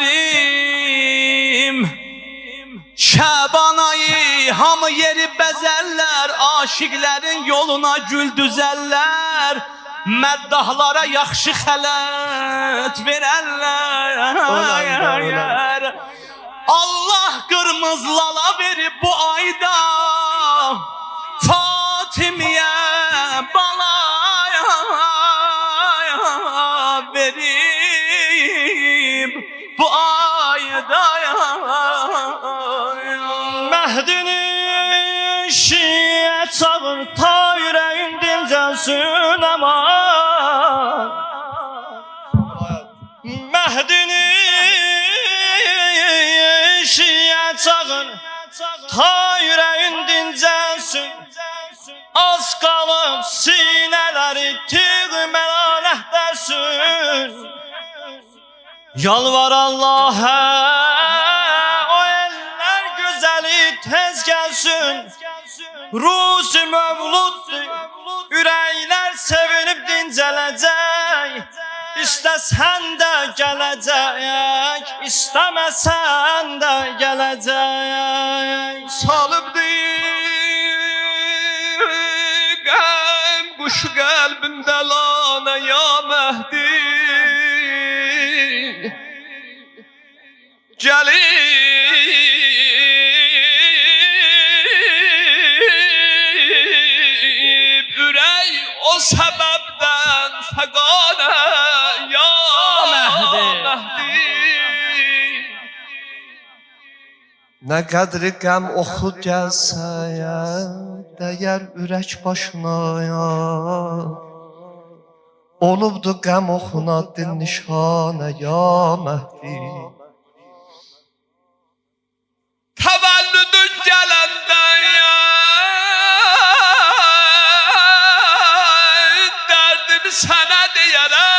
Şaban ayı, hamı yeri bəzəllər, aşiqlərin yoluna gül düzəllər. Məddahlara yaxşı xələt verərlər. Allah qırmızlala verib bu ayda Fatimiyə balaya verib bu ayda. Məhdini şiyə çağır, ta ürəyin dincəlsin aman. Məhdini şiyə çağır, ta ürəyin dincəlsin. Az qalıb sinələri tiğmələnəhdərsin. Yalvar Allah'a, o eller güzeli tez gelsin. Ruzi mevluddur, ürəklər sevinib dincələcək. İstəsən də gələcək, istəməsən də gələcək. Salıbdır qəm quş qəlbimdə lanə ya Məhdi. Gəlir ey o sebepten fegane ya Mehdi. Mehdi. Nə qədri qəm oxu gəlsəyə, dəyər ürək başına ya. Olubdu qəm oxuna din nişanə ya Məhdi. Təvəllüdün gələndən ya dərdimi sənə deyərək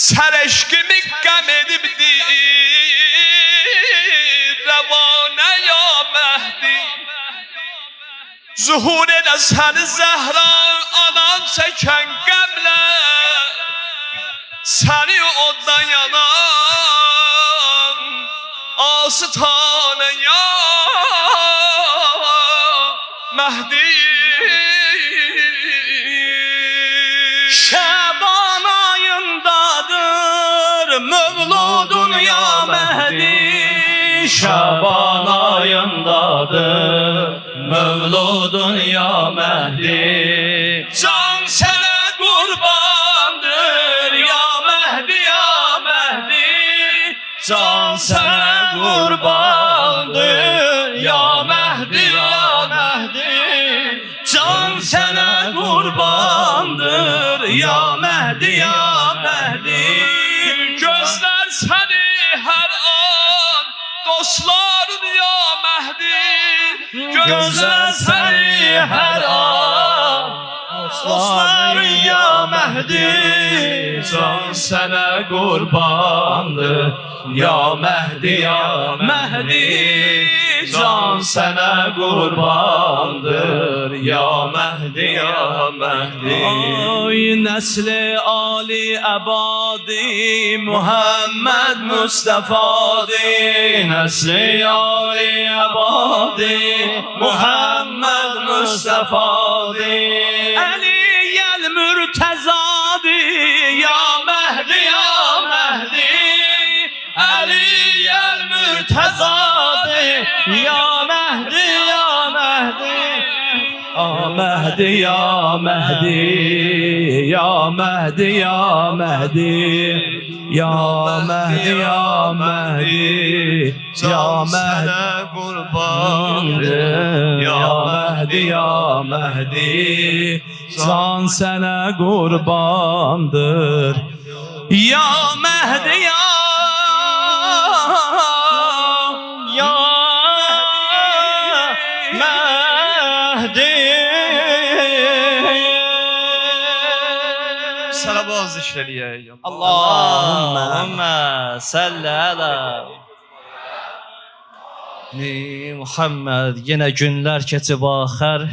Sərəşkimi qəm edibdir rəvanə ya Məhdi. Zuhur edə səni Zəhra anan çəkən qəmlə Səni ondan yanan asıtanə ya Mehdi. Şaban ayındadır mevludun ya Mehdi. Şaban ayındadır Mevludun ya Mehdi. Can sənə qurbandır ya Mehdi ya Mehdi. Can sənə qurbandır ya Mehdi ya Mehdi. Can sənə qurbandır ya Mehdi ya Mehdi. Gözlər səni hər an dostların ya Mehdi. Gözlər səni hər an dostların ya Mehdi. Can sənə qurbandır ya Mehdi ya Mehdi. Can sənə qurbandır ya Mehdi ya Mehdi. Ay nesli Ali abadi Muhammed Mustafa'di. Nesli Ali abadi Muhammed Mustafa'di. Ali el Mürteza'di ya Mehdi ya Mehdi. Ali el Mürteza'di ya Mehdi ya Mehdi. Ya Mehdi ya Mehdi ya Mehdi ya Mehdi. Ya Mehdi ya Mehdi ya Mehdi qurbandır ya Mehdi ya Mehdi. Can sənə qurbandır ya Mehdi ya Ya Mehdi. Salavat zikr eləyək. Allahümme salli ala Muhammed. Yine günler keçib axır.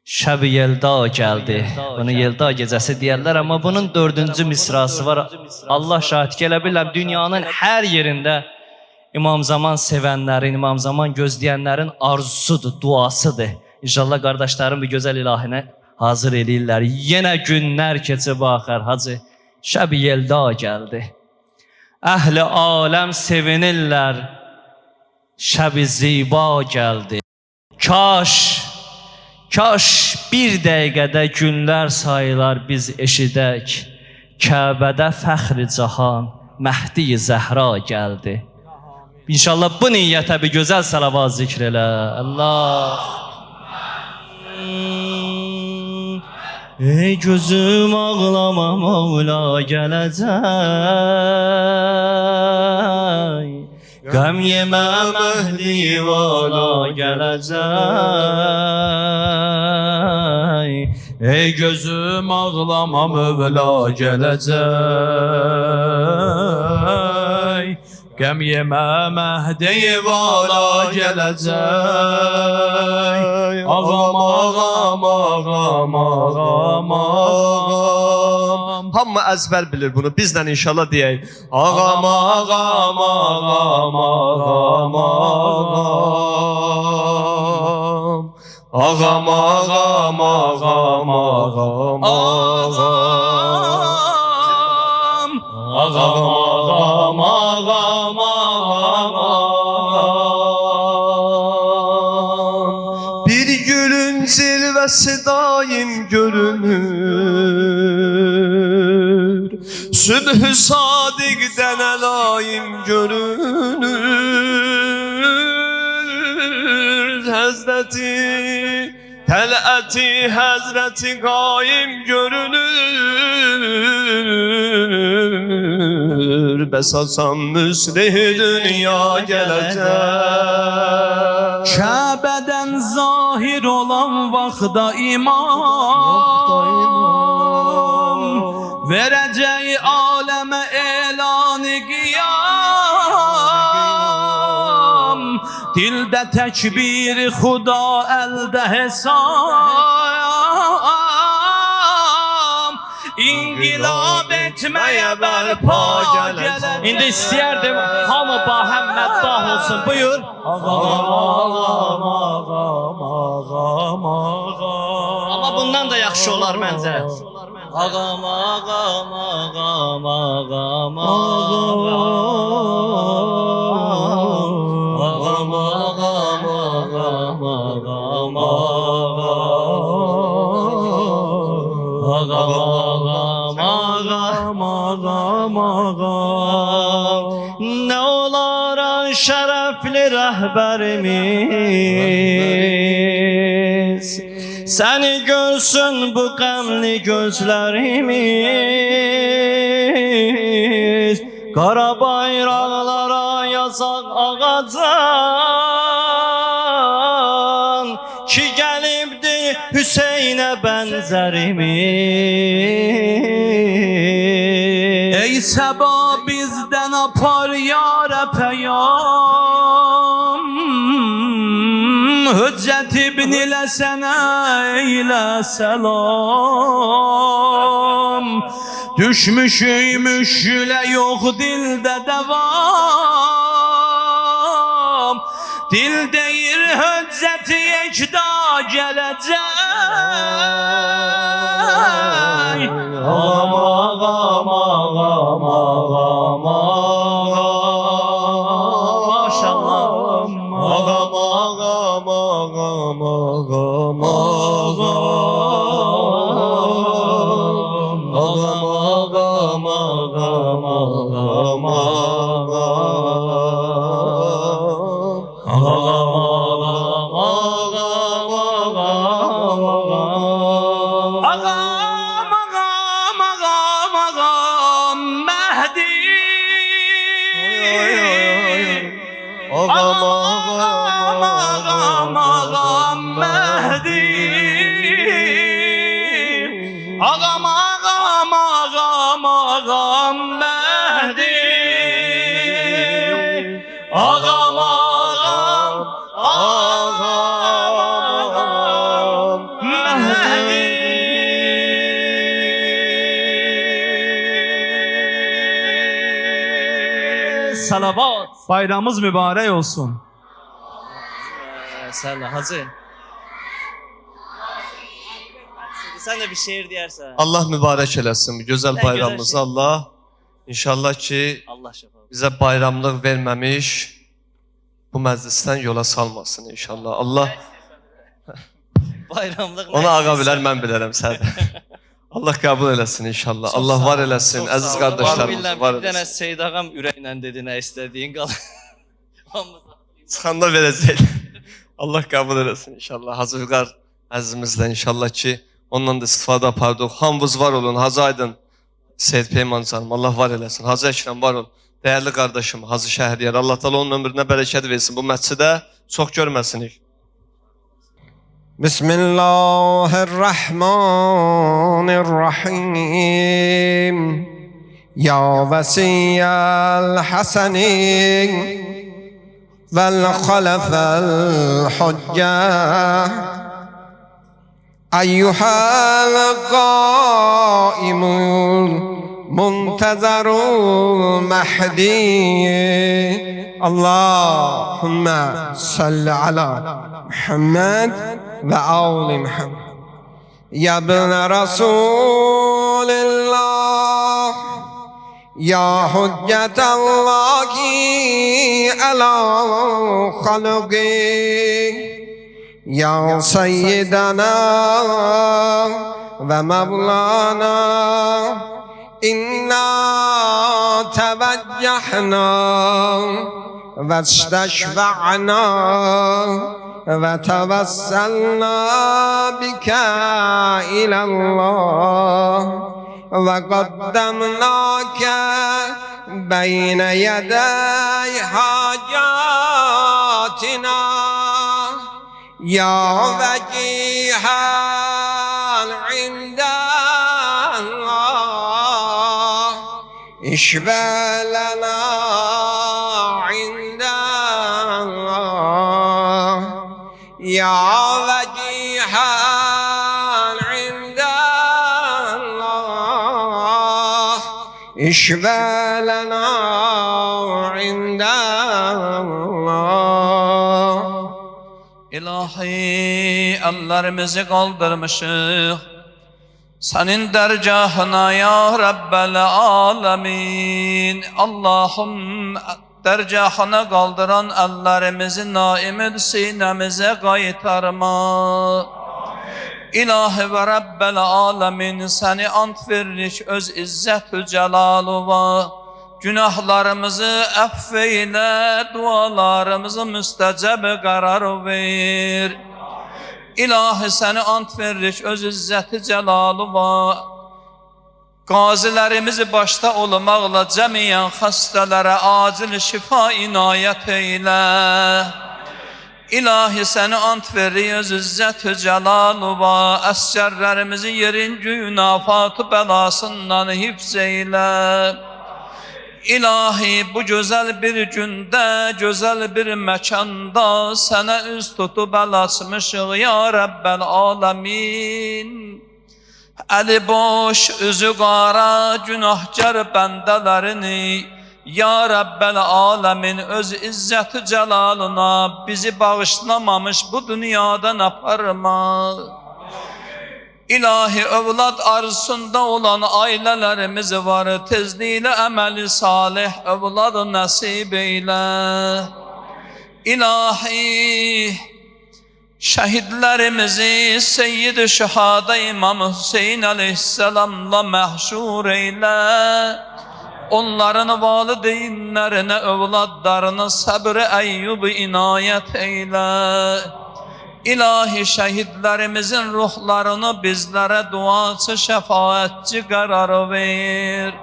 Şəb Yelda gəldi. Bunu Yelda gecəsi deyərlər, amma bunun 4-cü misrası var. Allah şahid gələ bilirəm, dünyanın hər yerində İmam Zaman sevənlərin, İmam Zaman gözləyənlərin arzusudur, duasıdır. İnşallah qardaşlarım bu gözəl ilahinə hazır eləyirlər. Yenə günlər keçib axır, hacı. Şəb Yelda gəldi. Əhli aləm sevinirlər. Şəb-i ziba gəldi. Kaş bir dəqiqədə günlər sayılar biz eşidək. Kəbədə fəxri cahan Məhdi-i Zəhra gəldi. İnşallah bu niyyətə bir gözəl salavat zikr elə. Allah. Ey gözüm ağlama Mevla gələcək. Qəm yemə Məhdi vala gələcək. Ey gözüm ağlama Mevla gələcək. Qəm yemə Məhdi vala gələcək. Ağam ağam ağam ağam ağam. Hamı əzbər bilir bunu. Bizdən inşallah deyək. Ağam ağam ağam ağam ağam. Ağam ağam ağam ağam ağam. Ağam ağam ağam ağam ağam. cilvəsi daim görünür. Sübh-ü sadiqdən əlaim görünür. Həzrəti təl'əti həzrəti qaim görünür. Bəsasam müslih dünya gələcək. Kəbədən zahir olan vaxtda imam verəcək aləmə elan-ı qiyam. Dildə təkbir xuda, əldə hesam. İnqilab etməyə bərpa gələcək. İndi istəyərdim hamı bahəm məddah olsun. Buyur. Amma bundan da yaxşı olar məncə. Ağam, ağam, ağam, ağam, ağam, ağam, ağam, ağam, ağam, nə olar şərəfli rəhbərimiz, səni görsün bu qəmli gözlərimiz. Qara bayraqlara yazaq ağacan ki gəlibdi Hüseynə bənzərimiz. Ey səba bizdən apar yarə pəyam, Hüccət ibn ilə sənə eylə səlam. Düşmüşük müşkülə yox dildə dəvam. Dil deyir Hüccət-i yekda gələcək. Ağam, ağam, ağam, ağam, maşallah. Ağam, ağam, ağam, ağam, Ağam, ağam, ağam, ağam Mehdi. Ağam, ağam, ağam Mehdi. Salavat. Bayramımız mübarek olsun. Selam Hacı. Sen de bir şiir diyersen. Allah mübarek eləsin bu gözəl Ən bayramımızı. gözəl şey. Allah inşallah ki Allah şəfa. bizə bayramlıq verməmiş bu məclisdən yola salmasın inşallah. Allah Bayramlıq. onu ağa bilər, mən bilərəm sən. Allah qəbul eləsin inşallah. Allah var eləsin, əziz qardaşlarımız var Bir dənə eləsin. Seyid ağam ürəklə dedi nə istədiyin qal. Çıxanda verəcək. Allah qəbul eləsin inşallah. Hacı Vüqar əzizimizlə inşallah ki ondan da istifadə apardıq. Hamınız var olun. Hacı Aydın, Seyid Peyman canım. Allah var eləsin. Hacı Əkrəm var ol. Dəyərli qardaşım Hacı Şəhriyar. Allah təala onun ömrünə bərəkət versin. Bu məscidə çox görməsinik. Bismillahirrahmanirrahim. Ya vesiyel hasenin vel halefel hücce eyyuhel qaimul muntazarul mahdi. Allahümme salli ala Muhammed ve ali Muhammed. Ya ibn Resulillah, ya hüccetallahi ala halqi, يا سيدنا ومولانا إنا توجهنا واستشفعنا وتوسلنا بك إلى الله وقدمناك بين يدي حاجاتنا يا وجيها عند الله اشفع لنا عند الله يا وجيها عند الله اشفع لنا عند الله. İlahi ellerimizi kaldırmışıq senin dergahına ya Rabbel alemin. Allah'ım dergahına kaldıran ellerimizi naimül sinemize kaytarma. İlahi ve Rabbel alemin seni ant veririk öz izzet-ü celaluva. Günahlarımızı affeyle, dualarımızı müsteceb karar ver. İlahi seni ant veririk öz izzeti celaluva. Qazilərimizi başta olmaqla cəmiyyən xəstələrə acil şifa inayət eylə. İlahi səni ant veririk öz izzət-ü celaluva. Əsgərlərimizi yerin gün afatı bəlasından hifz eylə. İlahi bu güzel bir günde, güzel bir mekanda sana üz tutup el açmışıq ya Rabbel alemin. Eli boş, üzü qara, günahkar bəndələrini ya Rabbel alemin öz izzeti celalına bizi bağışlamamış bu dünyadan aparma. İlahi evlad arzusunda olan ailelerimiz var. Tezliyle emeli salih evladı nasip eyle. İlahi şehitlerimizi Seyyid-i Şühada İmam Hüseyin aleyhisselamla mahşur eyle. Onların valideynlerine, evladlarına sabr-ı Eyyub inayet eyle. İlahi şehitlerimizin ruhlarını bizlere duaçı şefaatçi karar ver.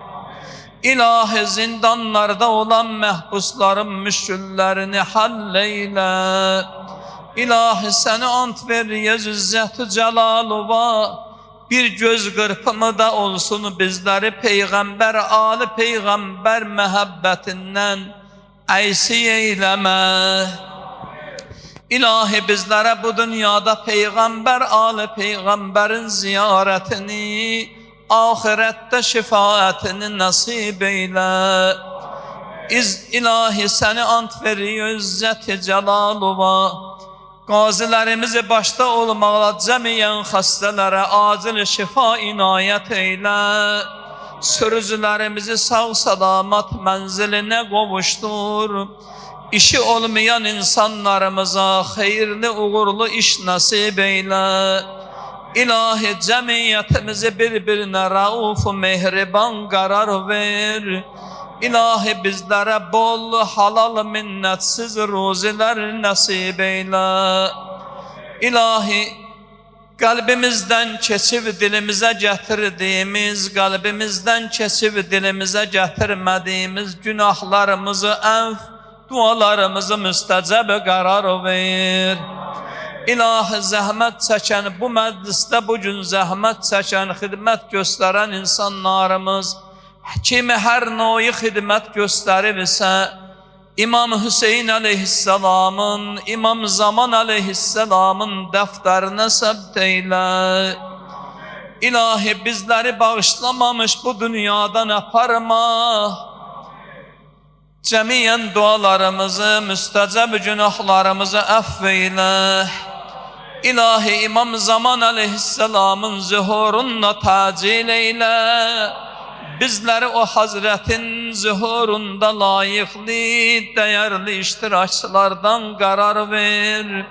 İlahi zindanlarda olan mehpusların müşküllerini halleyle. İlahi seni ant ver izzet-i celaluva. Bir göz kırpımı da olsun bizleri peygamber, ali peygamber mehabbetinden eysi eyleme. İlahi bizlere bu dünyada peygamber, ali peygamberin ziyaretini, ahirette şefaatini nasip eyle. İlahi seni ant veriyor izzet-i celaluva. Qazilərimizi başta olmaqla cəmiyyən xəstələrə acil şifa inayət eylə. Sürücülərimizi sağ salamat mənzilinə qovuşdur. İşi olmayan insanlarımıza hayırlı uğurlu iş nasip eyle. İlahi cemiyetimizi birbirine rauf mehriban karar ver. İlahi bizlere bol halal minnetsiz ruziler nasip eyle. İlahi kalbimizden kesip dilimize getirdiğimiz, kalbimizden kesip dilimize getirmediğimiz günahlarımızı eff, dualarımızı müstecab karar ver. İlahi zahmet çeken bu mecliste bugün zahmet çeken, hizmet gösteren insanlarımız kimi her noyu hizmet gösterirse İmam Hüseyin aleyhisselamın, İmam Zaman aleyhisselamın defterine sebt eyle. İlahi bizleri bağışlamamış bu dünyadan aparma. Cemiyen dualarımızı, müstecab günahlarımızı affeyle. İlahi İmam Zaman aleyhisselamın zuhurunla tacil eyle. Bizleri o Hazretin zuhurunda layıklı, değerli iştirakçılardan karar ver.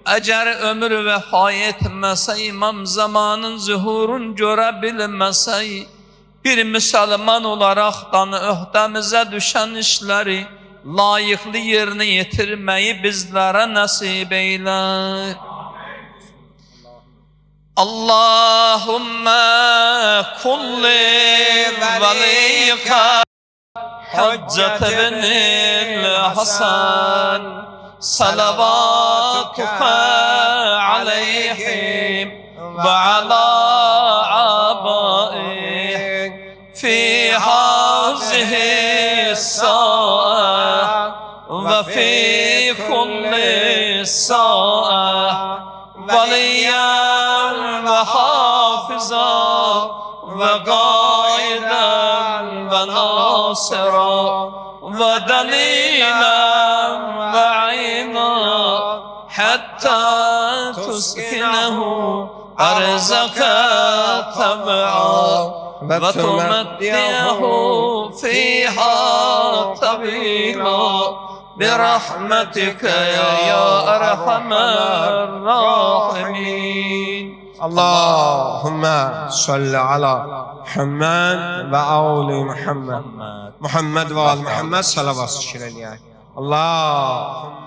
Əgər ömür vəfa etməsə, İmam Zamanın zühurun görə bilməsə, bir müsəlman olaraqdan öhdəmizə düşən işləri layiqli yerinə yetirməyi bizlərə nəsib eylə. Allahümme kulli veliyka Hüccet ibnil Hasan salavatuka aleyhim ve ala abaih fi hazihi sa'a ve fi kulli sa'a veliyen ve hafıza ve gaiden ve nasira ve dalilen ve ayna hatta tuskinehu arzaka tab'a ve tumetti'hu fiha tabila برحمتك يا أرحم الراحمين. اللهم صل على محمد وآل محمد محمد وآل محمد صلوات الشريعة. اللهم